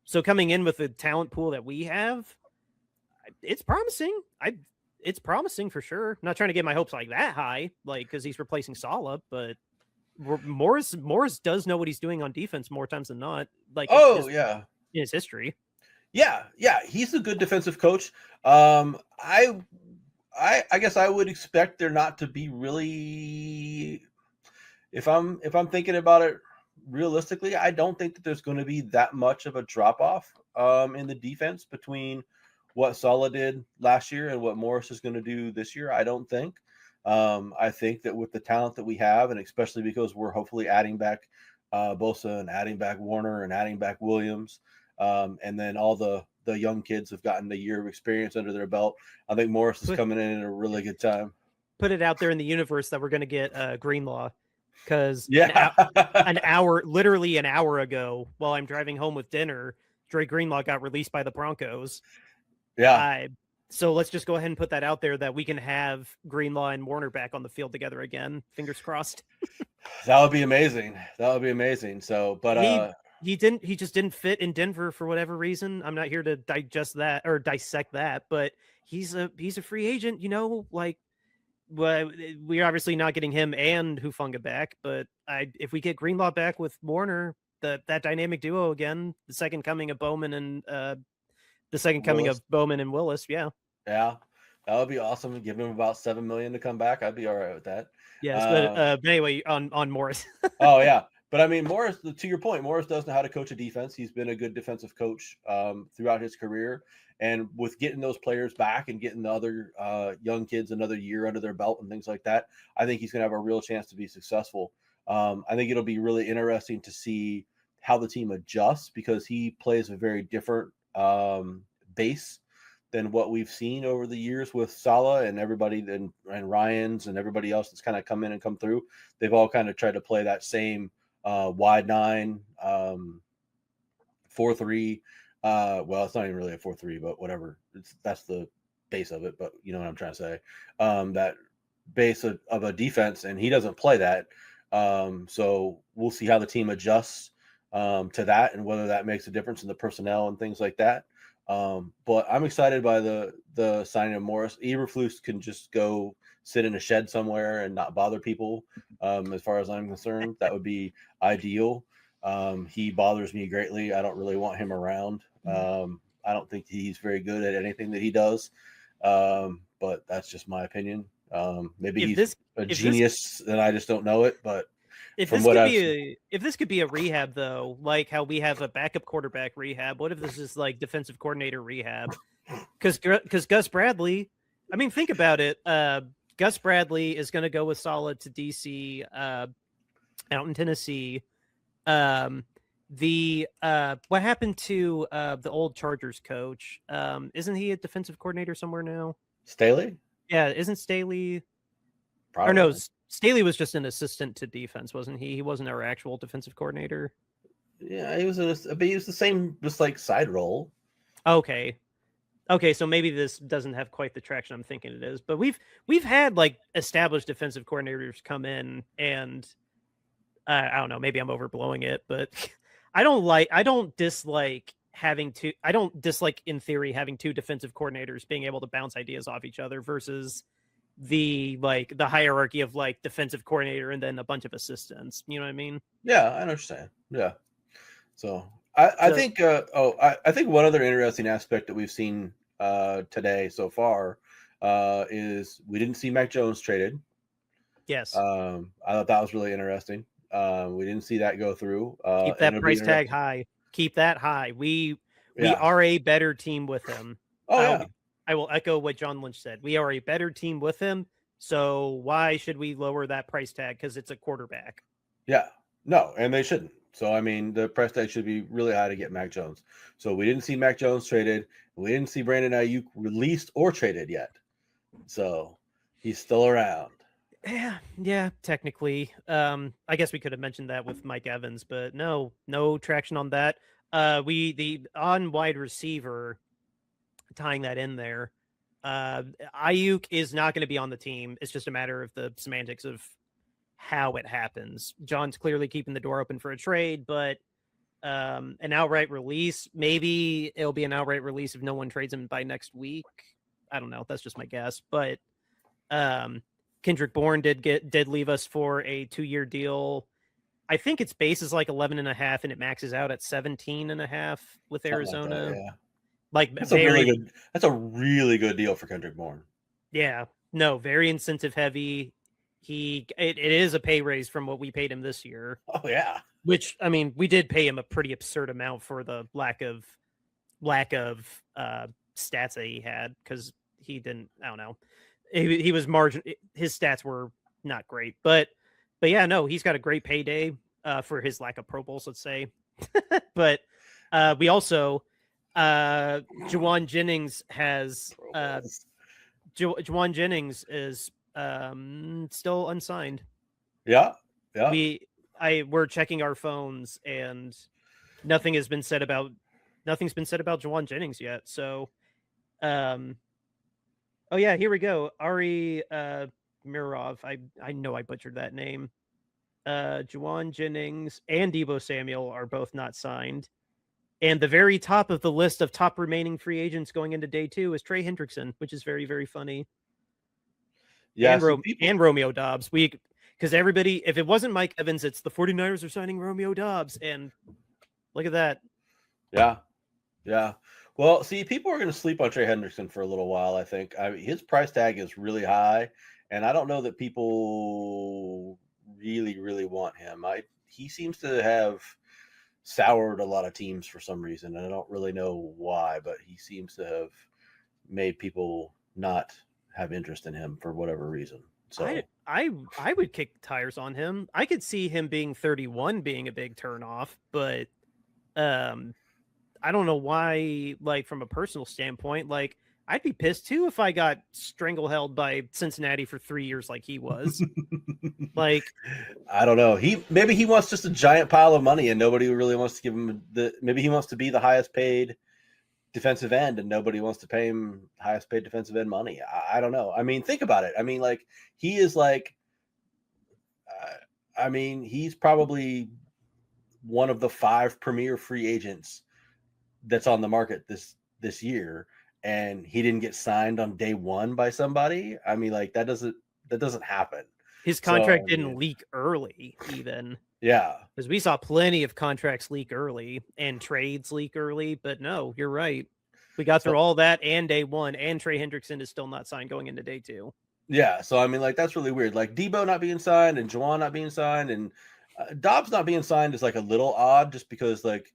so coming in with the talent pool that we have, it's promising. It's promising for sure. I'm not trying to get my hopes like that high, like, because he's replacing Saleh, but Morris does know what he's doing on defense more times than not. Like, in his history. Yeah, he's a good defensive coach. I guess I would expect there not to be really, if I'm thinking about it realistically, I don't think that there's going to be that much of a drop off in the defense between what Saleh did last year and what Morris is going to do this year. I don't think. I think that with the talent that we have, and especially because we're hopefully adding back Bosa and adding back Warner and adding back Williams, and then all the young kids have gotten a year of experience under their belt, I think Morris is coming in at a really good time. Put it out there in the universe that we're going to get Greenlaw, because literally an hour ago, while I'm driving home with dinner, Dre Greenlaw got released by the Broncos. Yeah. So let's just go ahead and put that out there that we can have Greenlaw and Warner back on the field together again. Fingers crossed. That would be amazing. That would be amazing. So, but he just didn't fit in Denver for whatever reason. I'm not here to digest that or dissect that, but he's a free agent, you know, like well, we're obviously not getting him and Hufanga back, but if we get Greenlaw back with Warner, that dynamic duo again, the second coming of Bowman and Willis, yeah. Yeah, that would be awesome. Give him about $7 million to come back. I'd be all right with that. Yes, but anyway, on Morris. Oh yeah, but I mean Morris. To your point, Morris does know how to coach a defense. He's been a good defensive coach throughout his career, and with getting those players back and getting the other young kids another year under their belt and things like that, I think he's going to have a real chance to be successful. I think it'll be really interesting to see how the team adjusts because he plays a very different base than what we've seen over the years with Saleh and everybody and Ryans and everybody else that's kind of come in and come through. They've all kind of tried to play that same wide 9, 4-3. Well, it's not even really a 4-3, but whatever. That's the base of it. But you know what I'm trying to say. That base of a defense, and he doesn't play that. So we'll see how the team adjusts to that and whether that makes a difference in the personnel and things like that. But I'm excited by the signing of Morris. Eberflus can just go sit in a shed somewhere and not bother people. As far as I'm concerned, that would be ideal. He bothers me greatly. I don't really want him around. I don't think he's very good at anything that he does. But that's just my opinion. Maybe he's a genius and I just don't know it, but if this could be a rehab though, like how we have a backup quarterback rehab, what if this is like defensive coordinator rehab? Because Gus Bradley, I mean, think about it. Gus Bradley is going to go with Saleh to DC, out in Tennessee. What happened to the old Chargers coach? Isn't he a defensive coordinator somewhere now? Staley? Yeah, isn't Staley? Probably. Or no, Staley was just an assistant to defense, wasn't he? He wasn't our actual defensive coordinator. Yeah, he was the same, just like side role. Okay, so maybe this doesn't have quite the traction I'm thinking it is. But we've had like established defensive coordinators come in, and I don't know, maybe I'm overblowing it, but I don't dislike in theory having two defensive coordinators being able to bounce ideas off each other versus the hierarchy of like defensive coordinator and then a bunch of assistants. You know what I mean? Yeah, I understand. Yeah. So I think one other interesting aspect that we've seen today so far is we didn't see Mac Jones traded. Yes. I thought that was really interesting. We didn't see that go through. Keep that price tag high. Keep that high. We are a better team with him. Oh yeah. I will echo what John Lynch said. We are a better team with him. So why should we lower that price tag? Because it's a quarterback. Yeah. No, and they shouldn't. So, I mean, the price tag should be really high to get Mac Jones. So we didn't see Mac Jones traded. We didn't see Brandon Ayuk released or traded yet. So he's still around. Yeah, technically. I guess we could have mentioned that with Mike Evans, but no traction on that. On wide receiver, tying that in there, Ayuk is not going to be on the team. It's just a matter of the semantics of how it happens. John's clearly keeping the door open for a trade, but an outright release, maybe it'll be an outright release if no one trades him by next week. I don't know. That's just my guess. But Kendrick Bourne did leave us for a 2-year deal. I think its base is like 11.5 and it maxes out at 17.5 with Arizona. Like that, yeah. Like that's a really good deal for Kendrick Bourne. Yeah, no, very incentive heavy. It is a pay raise from what we paid him this year. Oh yeah. Which, I mean, we did pay him a pretty absurd amount for the lack of stats that he had because he didn't. I don't know. He was his stats were not great, but yeah, no, he's got a great payday for his lack of Pro Bowls, let's say. But we also. Juwan Jennings has Juwan Jennings is still unsigned. Yeah. We're checking our phones and nothing's been said about Juwan Jennings yet. So Oh yeah, here we go. Ari Mirov. I know I butchered that name. Juwan Jennings and Debo Samuel are both not signed. And the very top of the list of top remaining free agents going into day 2 is Trey Hendrickson, which is very, very funny. Yeah, And, see, people, and Romeo Dobbs. Because everybody, if it wasn't Mike Evans, it's the 49ers are signing Romeo Dobbs. And look at that. yeah, yeah. Well, see, people are going to sleep on Trey Hendrickson for a little while, I think. His price tag is really high, and I don't know that people really, really want him. He seems to have soured a lot of teams for some reason, and I don't really know why, but he seems to have made people not have interest in him for whatever reason. So I would kick the tires on him. I could see him being 31 being a big turnoff, but I don't know why, like from a personal standpoint, like I'd be pissed too if I got strangleheld by Cincinnati for 3 years like he was. Like, I don't know. Maybe he wants just a giant pile of money and nobody really wants to give him maybe he wants to be the highest paid defensive end and nobody wants to pay him highest paid defensive end money. I don't know. I mean, think about it. I mean, like he is like he's probably one of the 5 premier free agents that's on the market this year, and he didn't get signed on day 1 by somebody. I mean, like that doesn't happen. His contract didn't leak early, even. Yeah. Because we saw plenty of contracts leak early and trades leak early, but no, you're right. We got through all that and day 1, and Trey Hendrickson is still not signed going into day 2. Yeah, so I mean, like that's really weird. Like Debo not being signed and Juwan not being signed and Dobbs not being signed is like a little odd, just because like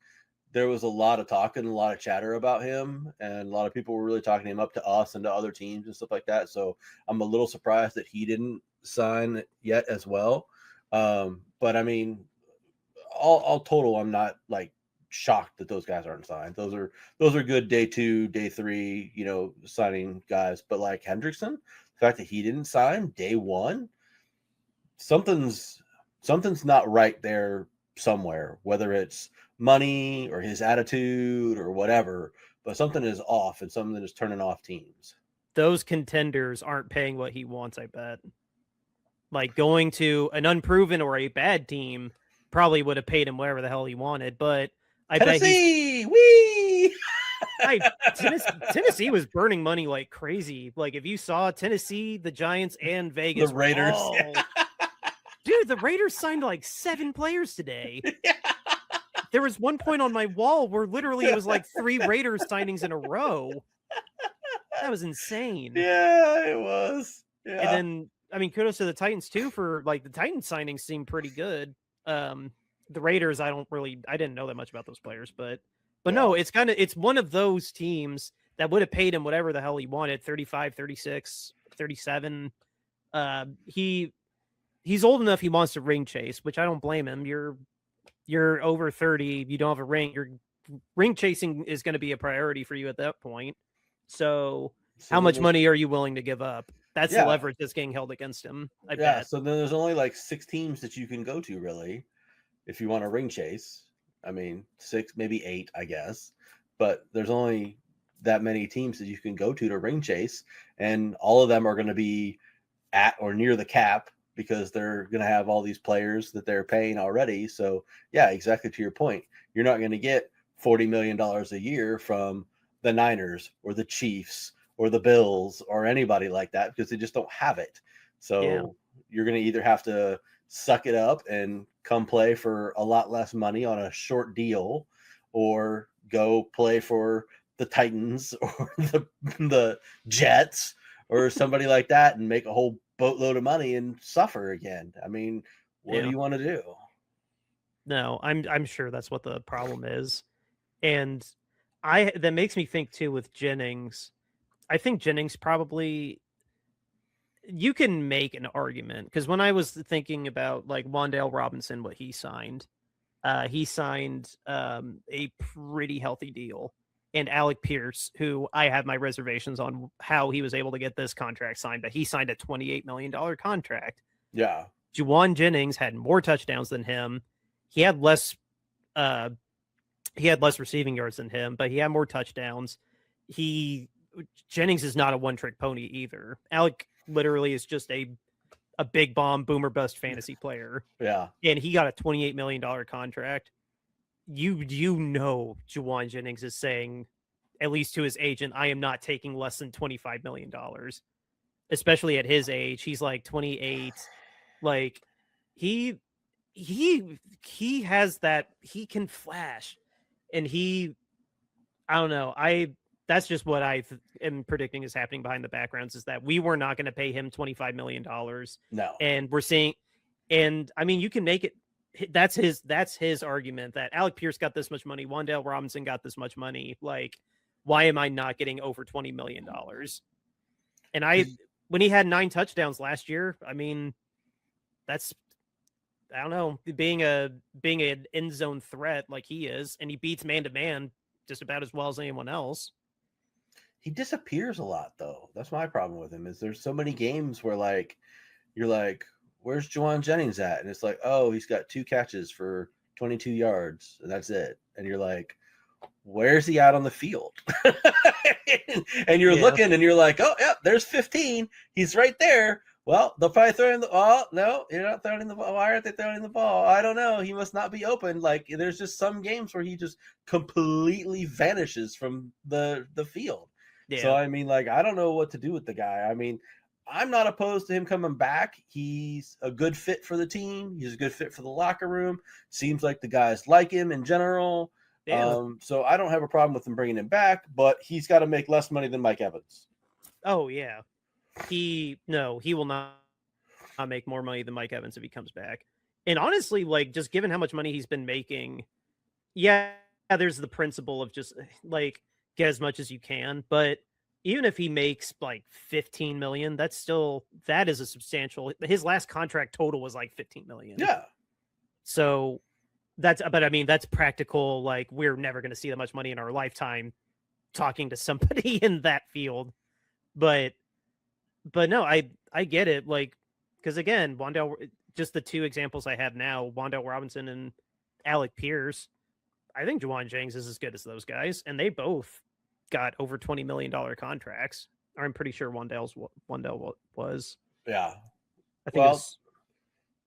there was a lot of talk and a lot of chatter about him, and a lot of people were really talking him up to us and to other teams and stuff like that. So I'm a little surprised that he didn't sign yet as well. But I mean, all total, I'm not like shocked that those guys aren't signed. Those are good day 2, day 3, signing guys. But like Hendrickson, the fact that he didn't sign day 1, something's not right there somewhere, whether it's money or his attitude or whatever, but something is off and something is turning off teams. Those contenders aren't paying what he wants, I bet. Like going to an unproven or a bad team probably would have paid him whatever the hell he wanted, but I Tennessee, bet wee! Tennessee was burning money like crazy. Like if you saw Tennessee, the Giants, and Vegas, the Raiders, dude, the Raiders signed like 7 players today. Yeah. There was one point on my wall where literally it was like 3 Raiders signings in a row. That was insane. Yeah, it was. Yeah. And then, I mean, kudos to the Titans too for like the Titans signings seemed pretty good. The Raiders, I didn't know that much about those players, but no, it's one of those teams that would have paid him whatever the hell he wanted, 35, 36, 37. He's old enough. He wants to ring chase, which I don't blame him. You're over 30. You don't have a ring. Your ring chasing is going to be a priority for you at that point. So how much money are you willing to give up? That's the leverage that's getting held against him. I bet. So then there's only like 6 teams that you can go to, really, if you want a ring chase. I mean, 6, maybe 8, I guess. But there's only that many teams that you can go to ring chase, and all of them are going to be at or near the cap because they're going to have all these players that they're paying already. So, yeah, exactly to your point. You're not going to get $40 million a year from the Niners or the Chiefs or the Bills or anybody like that because they just don't have it. So you're going to either have to suck it up and come play for a lot less money on a short deal, or go play for the Titans or the Jets or somebody like that and make a whole boatload of money and suffer again. I mean, what do you want to do? No, I'm sure that's what the problem is. And that makes me think too with Jennings. I think Jennings probably, you can make an argument, because when I was thinking about like Wan'Dale Robinson, what he signed a pretty healthy deal. And Alec Pierce, who I have my reservations on how he was able to get this contract signed, but he signed a $28 million contract. Yeah. Juwan Jennings had more touchdowns than him. He had less receiving yards than him, but he had more touchdowns. He Jennings is not a one-trick pony either. Alec literally is just a big bomb boomer bust fantasy player. Yeah. And he got a $28 million contract. Juwan Jennings is saying, at least to his agent, I am not taking less than $25 million. Especially at his age. He's like 28. Like he has that, he can flash. And I don't know. That's just what I am predicting is happening behind the backgrounds, is that we were not going to pay him $25 million. No. And we're seeing, and I mean, you can make it, that's his argument that Alec Pierce got this much money. Wan'Dale Robinson got this much money. Like, why am I not getting over $20 million? And when he had 9 touchdowns last year, I mean, that's, I don't know, being an end zone threat like he is, and he beats man to man just about as well as anyone else. He disappears a lot, though. That's my problem with him. Is there's so many games where like you're like, where's Juwan Jennings at? And it's like, oh, he's got 2 catches for 22 yards, and that's it. And you're like, where's he out on the field? and you're looking, and you're like, oh, yeah, there's 15. He's right there. Well, they'll probably throw in the ball. No, you're not throwing in the ball. Why aren't they throwing in the ball? I don't know. He must not be open. Like, there's just some games where he just completely vanishes from the field. Yeah. So, I mean, like, I don't know what to do with the guy. I mean, I'm not opposed to him coming back. He's a good fit for the team. He's a good fit for the locker room. Seems like the guys like him in general. Yeah. So I don't have a problem with him bringing him back, but he's got to make less money than Mike Evans. Oh, yeah. He will not make more money than Mike Evans if he comes back. And honestly, like, just given how much money he's been making, yeah, there's the principle of just like get as much as you can. But even if he makes like 15 million, that is a substantial. His last contract total was like 15 million. Yeah. So but I mean, that's practical. Like, we're never going to see that much money in our lifetime talking to somebody in that field. But no, I get it. Like, because again, just the 2 examples I have now, Wan'Dale Robinson and Alec Pierce, I think Juwan Jennings is as good as those guys, and they both got over $20 million contracts. I'm pretty sure Wan'Dale was. Yeah. I think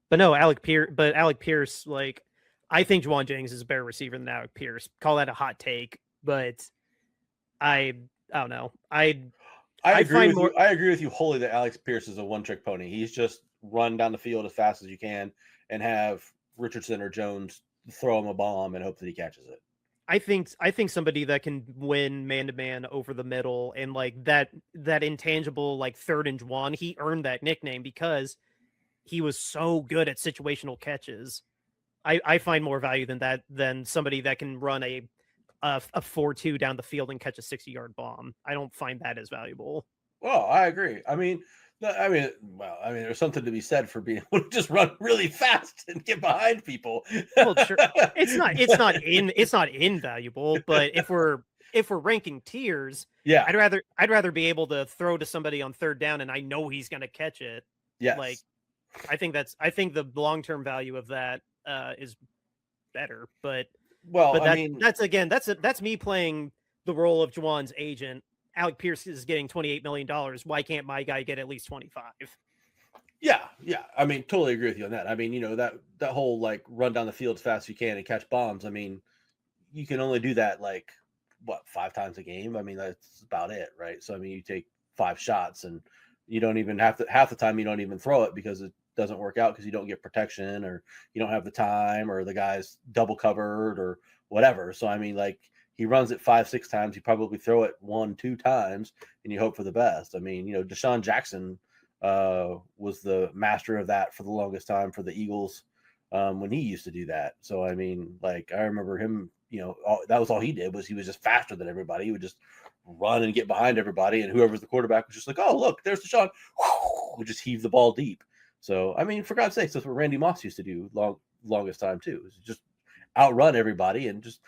but no, Alec Pierce, like, I think Juwan Jennings is a better receiver than Alec Pierce. Call that a hot take, but I don't know. I agree with you wholly that Alex Pierce is a one-trick pony. He's just run down the field as fast as you can and have Richardson or Jones throw him a bomb and hope that he catches it. I think somebody that can win man-to-man over the middle and like that intangible, like, 3rd and Juwan, he earned that nickname because he was so good at situational catches. I find more value than somebody that can run a 4-2 down the field and catch a 60-yard bomb. I don't find that as valuable. Well, I agree. I mean, there's something to be said for being able to just run really fast and get behind people. Well, sure. It's not invaluable, but if we're ranking tiers, yeah, I'd rather be able to throw to somebody on 3rd down and I know he's going to catch it. Yes. Like, I think the long-term value of that is better, but that's me playing the role of Juwan's agent. Alec Pierce is getting $28 million. Why can't my guy get at least 25? Yeah. I mean, totally agree with you on that. I mean, you know, that whole like run down the field as fast as you can and catch bombs. I mean, you can only do that like 5 times a game. I mean, that's about it, right? So I mean, you take 5 shots and you don't even half the time you don't even throw it because it doesn't work out because you don't get protection or you don't have the time or the guy's double covered or whatever. So I mean, like, he runs it 5-6 times. You probably throw it 1-2 times and you hope for the best. I mean, you know, Deshaun Jackson was the master of that for the longest time for the Eagles when he used to do that. So I mean, like, I remember him, you know, that was all he did was he was just faster than everybody. He would just run and get behind everybody, and whoever's the quarterback was just like, oh, look, there's Deshaun. Would just heave the ball deep. So, I mean, for God's sakes, that's what Randy Moss used to do longest time too. Is just outrun everybody and just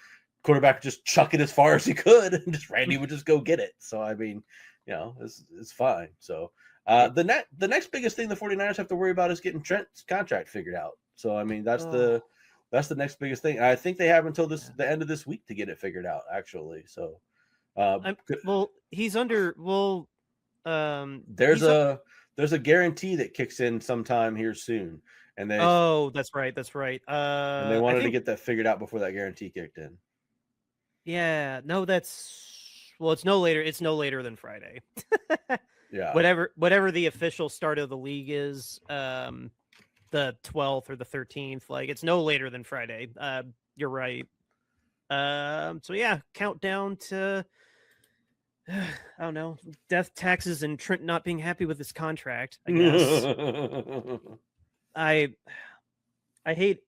quarterback just chuck it as far as he could, and just Randy would just go get it. So, I mean, you know, it's fine. So, the next biggest thing the 49ers have to worry about is getting Trent's contract figured out. So, I mean, that's the next biggest thing. I think they have until the end of this week to get it figured out, actually. So, Well, he's under. Well, there's he's. a guarantee that kicks in sometime here soon, and they That's right. That's right. and they I wanted to think. get that figured out before that guarantee kicked in. Yeah. No, that's. Well, it's no later. It's no later than Friday. Yeah. Whatever the official start of the league is, the 12th or the 13th. Like it's no later than Friday. You're right. So yeah, countdown to I don't know, death, taxes, and Trent not being happy with his contract. I guess I hate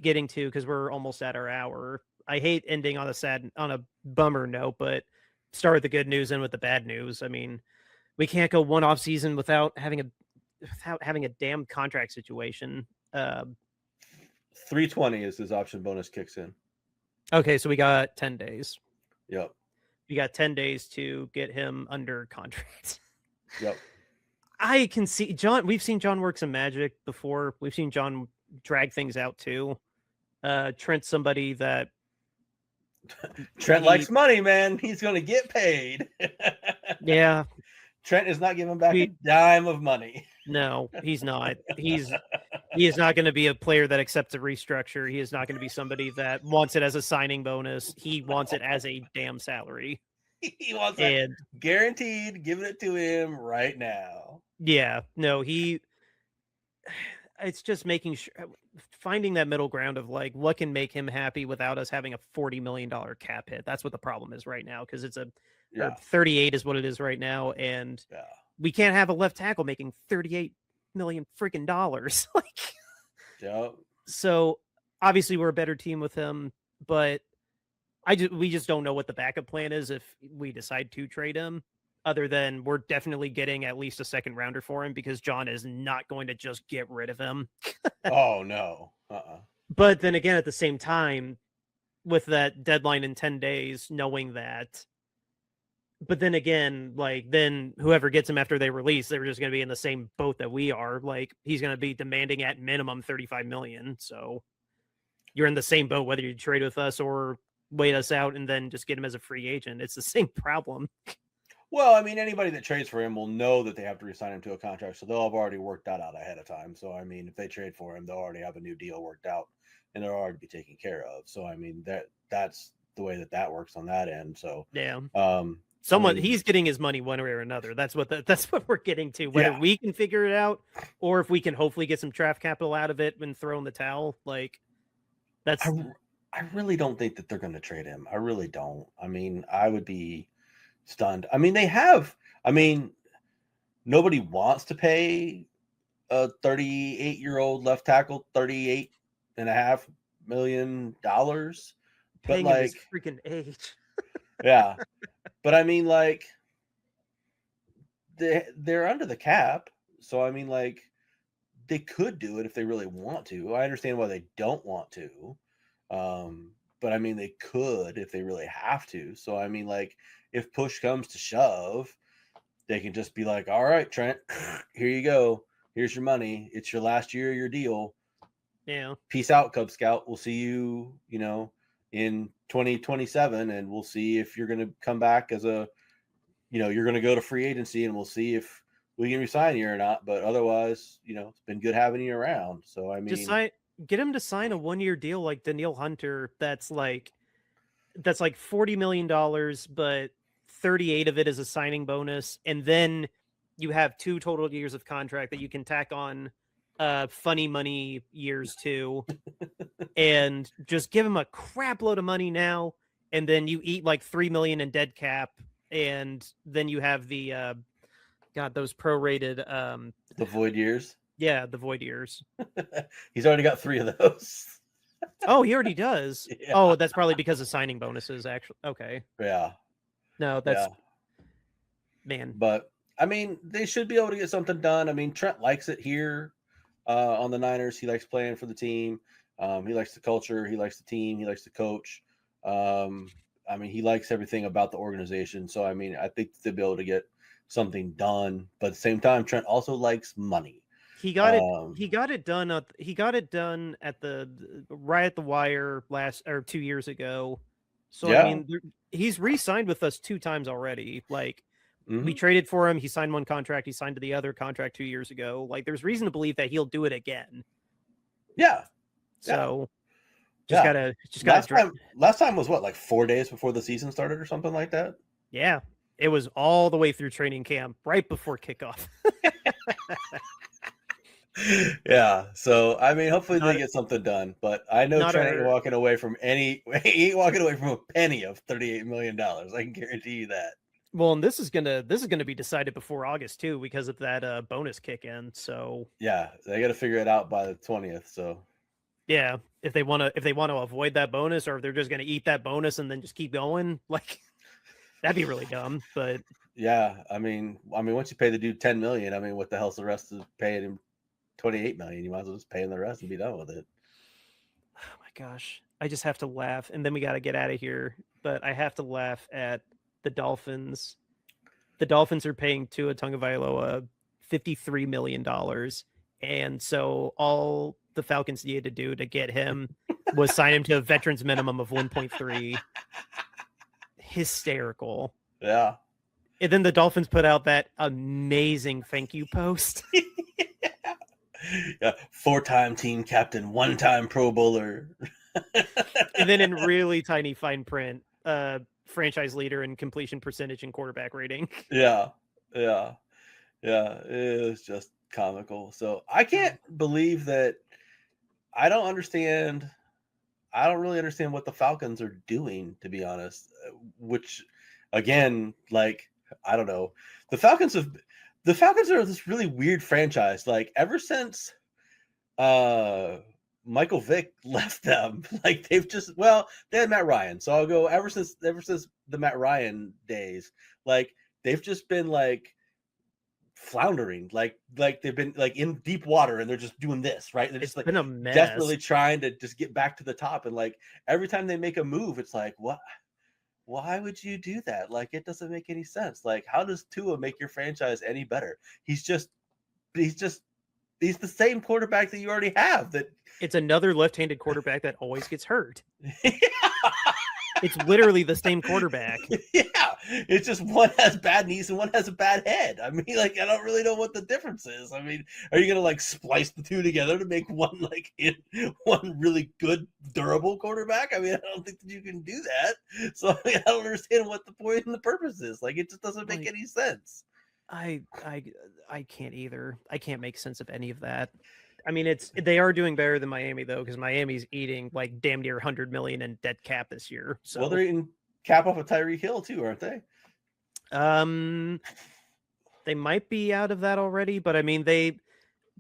getting to because we're almost at our hour. I hate ending on a bummer note, but start with the good news and with the bad news. I mean, we can't go one off season without having a damn contract situation. 320 is his option bonus kicks in. Okay, so we got 10 days. Yep. We got 10 days to get him under contract. Yep. I can see John. We've seen John work some magic before. We've seen John drag things out too. Trent's somebody that Trent likes money, man. He's going to get paid. Yeah. Trent is not giving back a dime of money. No, he's not. He is not going to be a player that accepts a restructure. He is not going to be somebody that wants it as a signing bonus. He wants it as a damn salary. He wants it guaranteed, giving it to him right now. Yeah, no, it's just making sure, finding that middle ground of like what can make him happy without us having a $40 million cap hit. That's what the problem is right now, because it's 38 is what it is right now, and we can't have a left tackle making $38 million freaking dollars. So obviously we're a better team with him, but we just don't know what the backup plan is if we decide to trade him, other than we're definitely getting at least a second rounder for him, because John is not going to just get rid of him. Oh no. But then again, at the same time, with that deadline in 10 days, knowing that, but then again, like, then whoever gets him after they release, they're just going to be in the same boat that we are. Like, he's going to be demanding at minimum 35 million. So you're in the same boat, whether you trade with us or wait us out and then just get him as a free agent. It's the same problem. Well, I mean, anybody that trades for him will know that they have to resign him to a contract. So they'll have already worked that out ahead of time. So, I mean, if they trade for him, they'll already have a new deal worked out and they'll already be taken care of. So, I mean, that's the way that works on that end. So, yeah. Someone he's getting his money one way or another. That's what we're getting to. Whether we can figure it out, or if we can hopefully get some draft capital out of it and throw in the towel. Like, that's. I really don't think that they're going to trade him. I really don't. I mean, I would be stunned. I mean, nobody wants to pay a 38-year-old left tackle $38.5 million. Paying but like his freaking age. Yeah. But I mean, like, they're under the cap. So, I mean, like, they could do it if they really want to. I understand why they don't want to. But I mean, they could if they really have to. So, I mean, like, if push comes to shove, they can just be like, all right, Trent, here you go. Here's your money. It's your last year of your deal. Yeah. Peace out, Cub Scout. We'll see you, in 2027, and we'll see if you're going to come back as you're going to go to free agency, and we'll see if we can resign you or not. But otherwise, it's been good having you around. So, I mean, just get him to sign a 1-year deal like Danielle Hunter. That's like $40 million, but 38 of it is a signing bonus. And then you have 2 total years of contract that you can tack on funny money years too, and just give him a crap load of money now, and then you eat like $3 million in dead cap, and then you have the those prorated the void years. Yeah, the void years. He's already got 3 of those. Oh, he already does. Yeah. Oh, that's probably because of signing bonuses. Actually, okay. Yeah. No, that's man. But I mean, they should be able to get something done. I mean, Trent likes it here. On the Niners, he likes playing for the team. He likes the culture. He likes the team. He likes the coach. I mean, he likes everything about the organization. So, I mean, I think they'll be able to get something done. But at the same time, Trent also likes money. He got it. He got it done. He got it done at the right at the wire 2 years ago. So I mean, he's re-signed with us 2 times already. Like we traded for him. He signed one contract. He signed to the other contract 2 years ago. Like there's reason to believe that he'll do it again. Yeah. So just gotta last time was what, like 4 days before the season started or something like that? Yeah. It was all the way through training camp, right before kickoff. Yeah. So I mean, hopefully they get something done. But I know Trent ain't walking away from a penny of $38 million. I can guarantee you that. Well, and this is gonna be decided before August too, because of that bonus kick in. So yeah, they got to figure it out by the 20th. So yeah, if they want to avoid that bonus, or if they're just gonna eat that bonus and then just keep going, like that'd be really dumb. But yeah, I mean, once you pay the dude $10 million, I mean, what the hell's the rest of paying him $28 million? You might as well just pay him the rest and be done with it. Oh my gosh, I just have to laugh, and then we got to get out of here. But I have to laugh at the Dolphins. The Dolphins are paying Tua Tagovailoa $53 million, and so all the Falcons needed to do to get him was sign him to a veterans minimum of 1.3. Hysterical. Yeah. And then the Dolphins put out that amazing thank you post. Yeah, 4-time team captain, 1-time Pro Bowler. And then in really tiny fine print, franchise leader in completion percentage and quarterback rating. Yeah. It was just comical. So I can't believe that. I don't really understand what the Falcons are doing, to be honest. Which, again, like, I don't know. The Falcons are this really weird franchise. Like, ever since Michael Vick left them, like they had Matt Ryan. So I'll go ever since the Matt Ryan days, like they've just been like floundering, like they've been like in deep water and they're just doing this, right? They're just like been a mess. Desperately trying to just get back to the top, and like every time they make a move, it's like, what? Why would you do that? Like, it doesn't make any sense. Like, how does Tua make your franchise any better? He's the same quarterback that you already have. That it's another left-handed quarterback that always gets hurt. It's literally the same quarterback. Yeah, it's just one has bad knees and one has a bad head. I mean, like, I don't really know what the difference is. I mean, are you gonna like splice the two together to make one one really good, durable quarterback? I mean, I don't think that you can do that. So I don't understand what the point and the purpose is. Like, it just doesn't make any sense. I can't either. I can't make sense of any of that. I mean, they are doing better than Miami though, because Miami's eating like damn near 100 million in dead cap this year. So well, they're eating cap off of Tyreek Hill too, aren't they? They might be out of that already, but I mean, they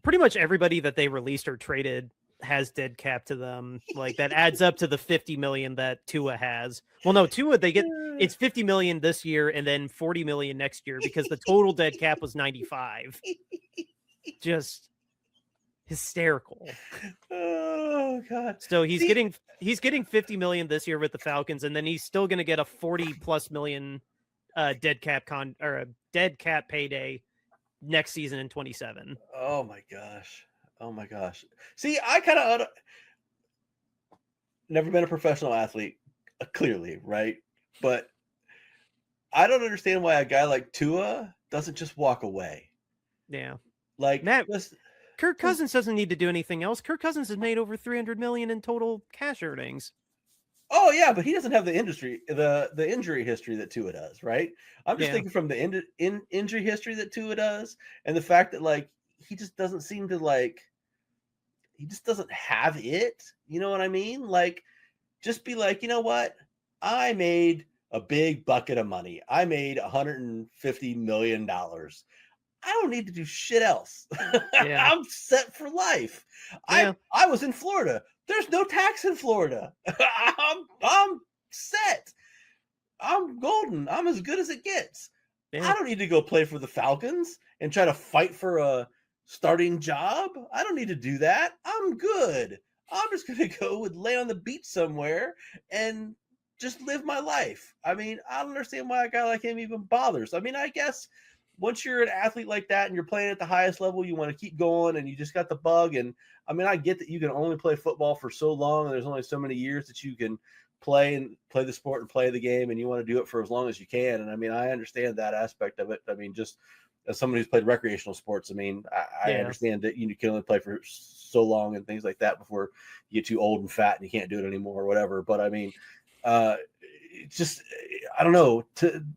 pretty much everybody that they released or traded has dead cap to them. Like that adds up to the 50 million that Tua has. Well, no, Tua it's 50 million this year and then 40 million next year because the total dead cap was 95. Just hysterical. Oh god. So he's getting 50 million this year with the Falcons, and then he's still going to get a 40+ million dead cap payday next season in 27. Oh my gosh. See, I kind of never been a professional athlete, clearly, right? But I don't understand why a guy like Tua doesn't just walk away. Yeah. Like Kirk Cousins doesn't need to do anything else. Kirk Cousins has made over 300 million in total cash earnings. Oh yeah, but he doesn't have the injury history that Tua does, right? I'm just thinking from the injury history that Tua does, and the fact that like he just doesn't seem to he just doesn't have it. You know what I mean? Like, just be like, you know what? I made a big bucket of money. I made $150 million. I don't need to do shit else. Yeah. I'm set for life. Yeah. I was in Florida. There's no tax in Florida. I'm set. I'm golden. I'm as good as it gets. Yeah. I don't need to go play for the Falcons and try to fight for a starting job. I don't need to do that. I'm good. I'm just going to go and lay on the beach somewhere and just live my life. I mean, I don't understand why a guy like him even bothers. I mean, I guess once you're an athlete like that and you're playing at the highest level, you want to keep going and you just got the bug. And I mean, I get that you can only play football for so long and there's only so many years that you can play the sport and play the game, and you want to do it for as long as you can. And I mean, I understand that aspect of it. I mean, just as someone who's played recreational sports, I mean, I understand that you can only play for so long and things like that before you get too old and fat and you can't do it anymore or whatever. But I mean, just, I don't know.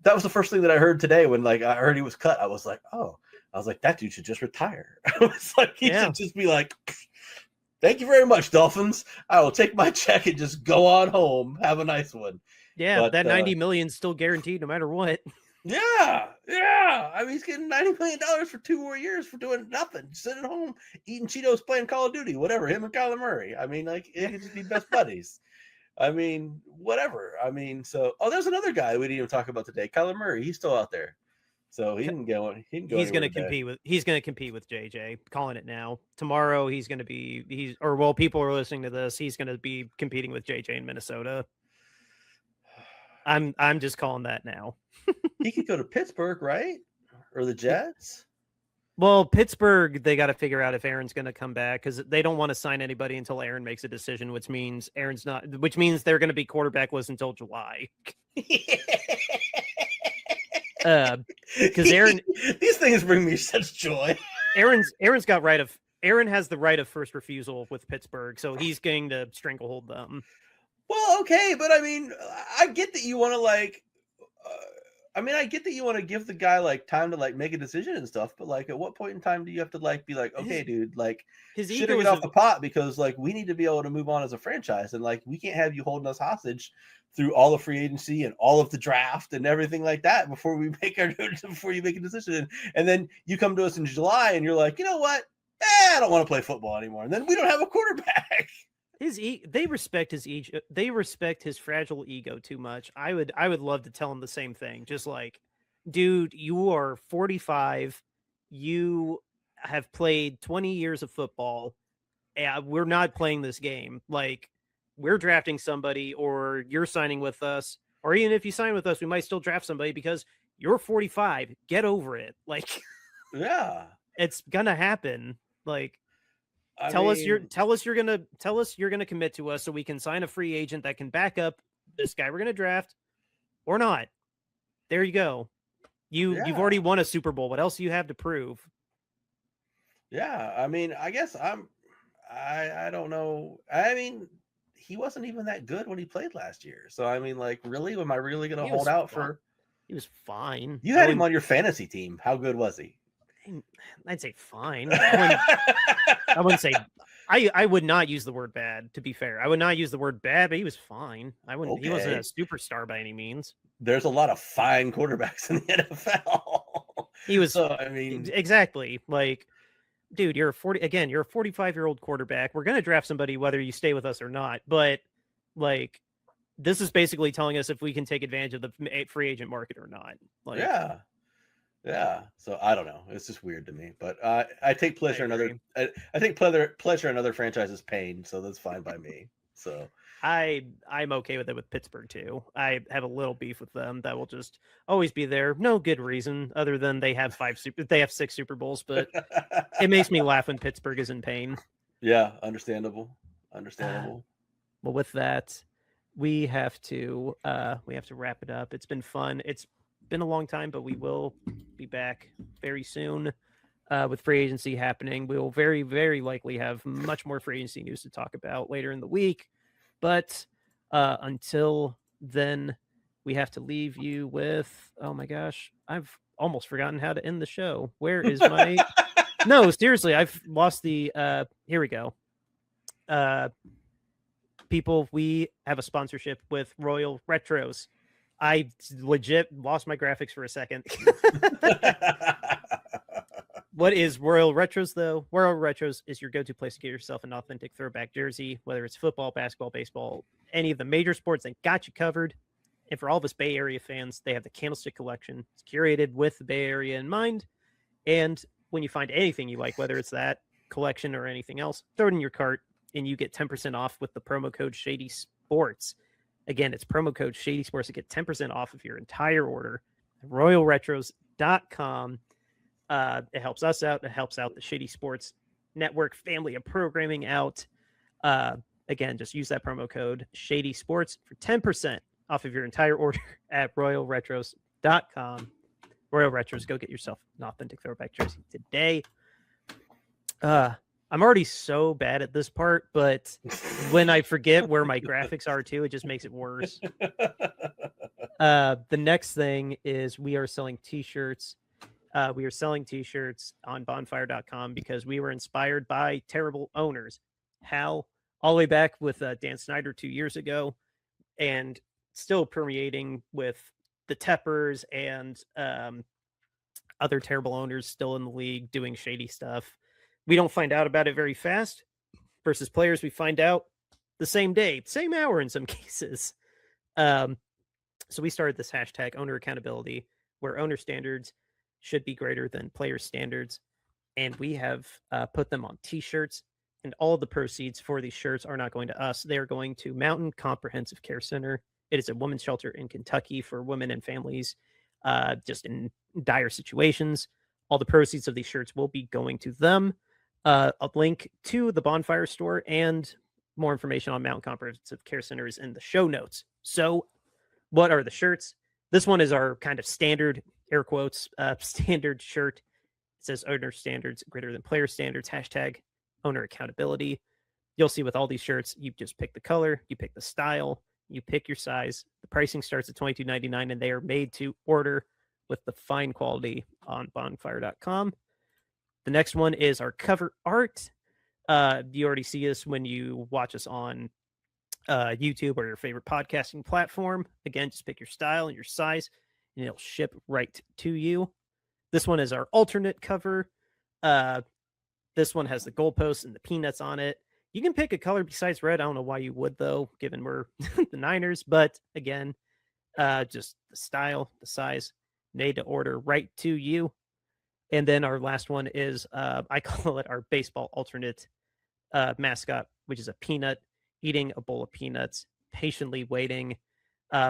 That was the first thing that I heard today when like I heard he was cut. I was like, that dude should just retire. I was like, he should just be like, thank you very much, Dolphins. I will take my check and just go on home. Have a nice one. Yeah, but that $90 million is still guaranteed no matter what. Yeah. I mean, he's getting $90 million for 2 more years for doing nothing, sitting at home, eating Cheetos, playing Call of Duty, whatever. Him and Kyler Murray. I mean, like, it could just be best buddies. I mean, whatever. I mean, so there's another guy we didn't even talk about today, Kyler Murray. He's still out there, so he can go. He's going to compete with. He's going to compete with JJ. Calling it now. Tomorrow, he's going to be. People are listening to this. He's going to be competing with JJ in Minnesota. I'm just calling that now. He could go to Pittsburgh, right? Or the Jets? Well, Pittsburgh, they got to figure out if Aaron's going to come back because they don't want to sign anybody until Aaron makes a decision, which means they're going to be quarterback-less until July. Because Aaron, these things bring me such joy. Aaron has the right of first refusal with Pittsburgh, so he's going to stranglehold them. Well, okay, but I mean, I get that you want to I get that you want to give the guy like time to like make a decision and stuff, but like, at what point in time do you have to like be like, okay, dude, like, his ego get off the pot because like we need to be able to move on as a franchise, and like we can't have you holding us hostage through all the free agency and all of the draft and everything like that before you make a decision, and then you come to us in July and you're like, you know what, I don't want to play football anymore, and then we don't have a quarterback. They respect his ego. They respect his fragile ego too much. I would love to tell him the same thing. Just like, dude, you are 45. You have played 20 years of football. And we're not playing this game. Like, we're drafting somebody, or you're signing with us, or even if you sign with us, we might still draft somebody because you're 45. Get over it. Like, yeah, it's gonna happen. Like. Tell us you're gonna commit to us so we can sign a free agent that can back up this guy we're gonna draft, or not. There you go. You've already won a Super Bowl. What else do you have to prove? Yeah, I mean, I guess I don't know. I mean, he wasn't even that good when he played last year. So I mean, like, really, am I really gonna hold out for? He was fine. You had him on your fantasy team. How good was he? I'd say fine. I wouldn't say. I would not use the word bad. To be fair, I would not use the word bad, but he was fine. I wouldn't. Okay. He wasn't a superstar by any means. There's a lot of fine quarterbacks in the NFL. He was. So, I mean, exactly. Like, dude, you're a 45-year-old quarterback. We're gonna draft somebody whether you stay with us or not. But like, this is basically telling us if we can take advantage of the free agent market or not. Like, yeah. So I don't know. It's just weird to me, but I take pleasure in other. I take pleasure in other franchises' pain, so that's fine by me. So I'm okay with it with Pittsburgh too. I have a little beef with them that will just always be there. No good reason other than they have 6 Super Bowls, but it makes me laugh when Pittsburgh is in pain. Yeah, understandable. Well, with that, we have to wrap it up. It's been fun. It's been a long time, but we will be back very soon with free agency happening. We will very, very likely have much more free agency news to talk about later in the week. But until then, we have to leave you with, oh my gosh, I've almost forgotten how to end the show. Where is my... No, seriously, I've lost the... Here we go. People, we have a sponsorship with Royal Retros. I legit lost my graphics for a second. What is Royal Retros, though? Royal Retros is your go-to place to get yourself an authentic throwback jersey, whether it's football, basketball, baseball, any of the major sports. They got you covered. And for all of us Bay Area fans, they have the Candlestick Collection. It's curated with the Bay Area in mind. And when you find anything you like, whether it's that collection or anything else, throw it in your cart, and you get 10% off with the promo code Shady Sports. Again, it's promo code Shady Sports to get 10% off of your entire order. RoyalRetros.com. It helps us out. It helps out the Shady Sports Network family of programming out. Again, just use that promo code Shady Sports for 10% off of your entire order at royalretros.com. Royal Retros, go get yourself an authentic throwback jersey today. I'm already so bad at this part, but when I forget where my graphics are too, it just makes it worse. The next thing is we are selling t-shirts. We are selling t-shirts on bonfire.com because we were inspired by terrible owners. How? All the way back with Dan Snyder 2 years ago, and still permeating with the Teppers and other terrible owners still in the league doing shady stuff. We don't find out about it very fast versus players we find out the same day, same hour in some cases. So we started this hashtag owner accountability, where owner standards should be greater than player standards. And we have put them on t-shirts, and all the proceeds for these shirts are not going to us. They are going to Mountain Comprehensive Care Center. It is a women's shelter in Kentucky for women and families just in dire situations. All the proceeds of these shirts will be going to them. A link to the Bonfire store and more information on Mountain Comprehensive Care Center is in the show notes. So what are the shirts? This one is our kind of standard, air quotes, standard shirt. It says owner standards greater than player standards, hashtag owner accountability. You'll see with all these shirts, you just pick the color, you pick the style, you pick your size. The pricing starts at $22.99, and they are made to order with the fine quality on bonfire.com. The next one is our cover art. You already see this when you watch us on YouTube or your favorite podcasting platform. Again, just pick your style and your size, and it'll ship right to you. This one is our alternate cover. This one has the goalposts and the peanuts on it. You can pick a color besides red. I don't know why you would, though, given we're the Niners. But again, just the style, the size, made to order right to you. And then our last one is, I call it our baseball alternate mascot, which is a peanut eating a bowl of peanuts, patiently waiting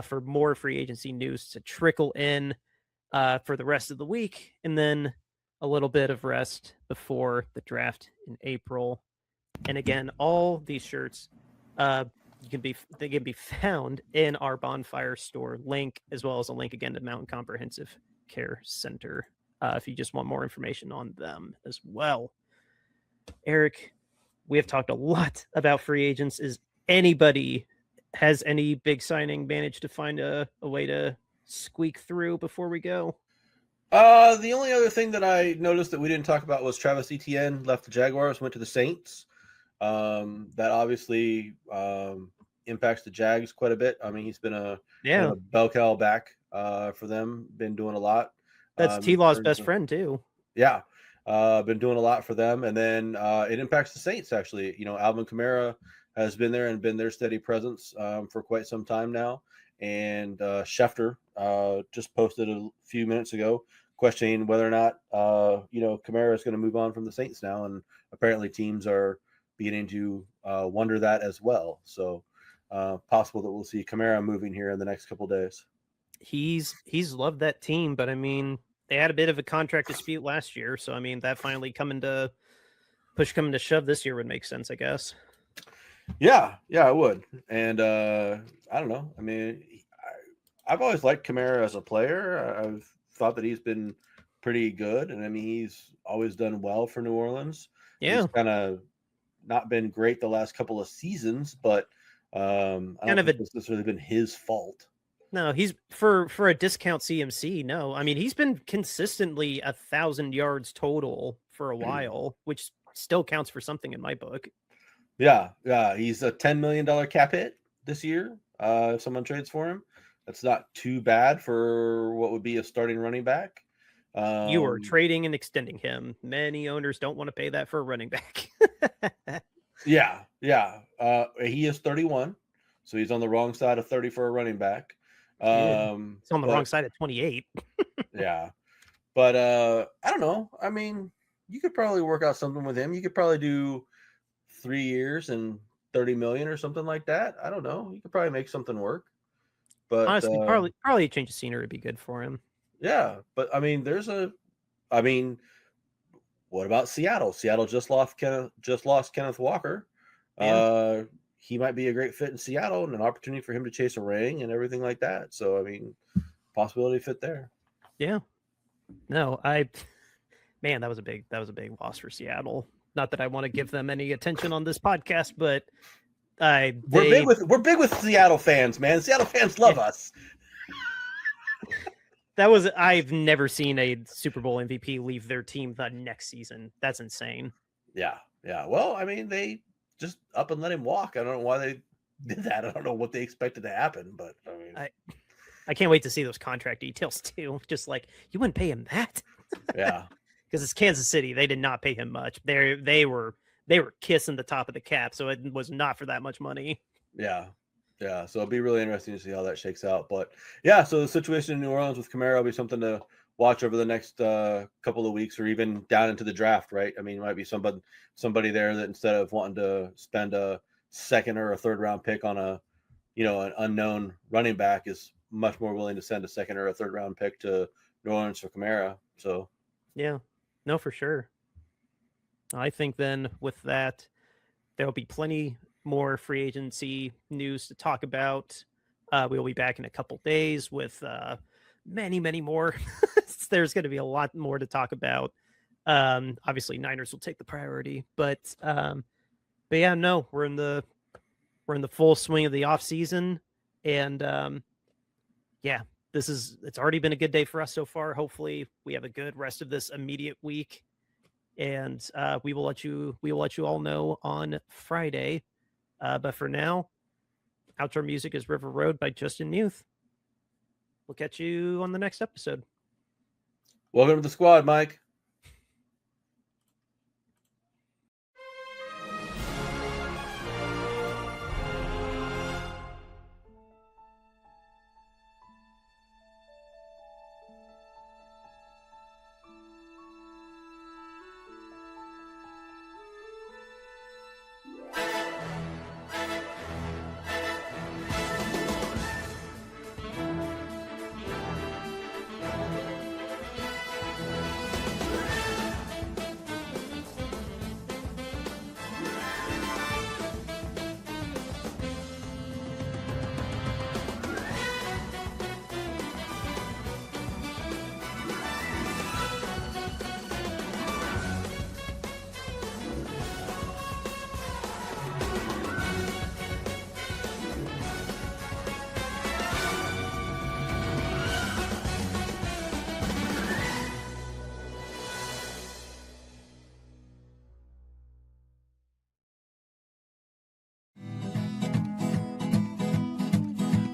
for more free agency news to trickle in for the rest of the week. And then a little bit of rest before the draft in April. And again, all these shirts they can be found in our Bonfire store link, as well as a link again to Mountain Comprehensive Care Center if you just want more information on them as well. Eric, we have talked a lot about free agents. Has any big signing managed to find a way to squeak through before we go? The only other thing that I noticed that we didn't talk about was Travis Etienne left the Jaguars, went to the Saints. That obviously impacts the Jags quite a bit. I mean, he's been a bell cow back for them, been doing a lot. That's T-Law's best friend too. Yeah. Been doing a lot for them. And then it impacts the Saints, actually. You know, Alvin Kamara has been there and been their steady presence for quite some time now. And Schefter just posted a few minutes ago questioning whether or not, Kamara is going to move on from the Saints now. And apparently teams are beginning to wonder that as well. So possible that we'll see Kamara moving here in the next couple of days. He's loved that team, but I mean, they had a bit of a contract dispute last year. So, I mean, that finally coming to shove this year would make sense, I guess. Yeah, it would. And I don't know. I mean, I've always liked Kamara as a player. I've thought that he's been pretty good. And I mean, he's always done well for New Orleans. Yeah. He's kind of not been great the last couple of seasons, but I don't think this has really been his fault. No, he's for a discount CMC. No, I mean, he's been consistently 1,000 yards total for a while, which still counts for something in my book. Yeah. He's a $10 million cap hit this year. If someone trades for him, that's not too bad for what would be a starting running back. You are trading and extending him. Many owners don't want to pay that for a running back. Yeah. He is 31, so he's on the wrong side of 30 for a running back. He's on the wrong side of 28. Yeah. But I don't know. I mean, you could probably work out something with him. You could probably do 3 years and 30 million or something like that. I don't know. You could probably make something work. But honestly, probably a change of scenery would be good for him. Yeah, but I mean, what about Seattle? Seattle just lost Kenneth Walker. Yeah. he might be a great fit in Seattle and an opportunity for him to chase a ring and everything like that. So, I mean, possibility fit there. Yeah. No, man, that was a big loss for Seattle. Not that I want to give them any attention on this podcast, but we're big with Seattle fans, man. Seattle fans love us. I've never seen a Super Bowl MVP leave their team the next season. That's insane. Yeah. Well, I mean, they just up and let him walk. I don't know why they did that. I don't know what they expected to happen, but I mean, I can't wait to see those contract details too. Just like, you wouldn't pay him that. Yeah. Because it's Kansas City. They did not pay him much. They were kissing the top of the cap, so it was not for that much money. Yeah. So it'll be really interesting to see how that shakes out. But yeah, so the situation in New Orleans with Kamara will be something to watch over the next couple of weeks, or even down into the draft, right? I mean, it might be somebody there that instead of wanting to spend a second or a third round pick on an unknown running back, is much more willing to send a second or a third round pick to New Orleans for Kamara. So yeah, no, for sure. I think then with that, there'll be plenty more free agency news to talk about. We'll be back in a couple days with many more. There's going to be a lot more to talk about. Obviously, Niners will take the priority, but yeah, no, we're in the full swing of the off season, and yeah, it's already been a good day for us so far. Hopefully, we have a good rest of this immediate week, and we will let you all know on Friday. But for now, outro music is River Road by Justin Youth. We'll catch you on the next episode. Welcome to the squad, Mike.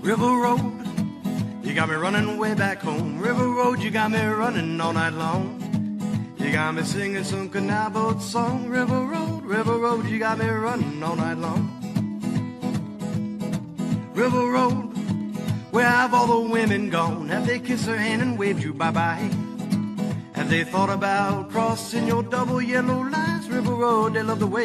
River Road, you got me running way back home. River Road, you got me running all night long. You got me singing some canal boat song. River Road, you got me running all night long. River Road, where have all the women gone? Have they kissed her hand and waved you bye-bye? Have they thought about crossing your double yellow lines? River Road, they love the way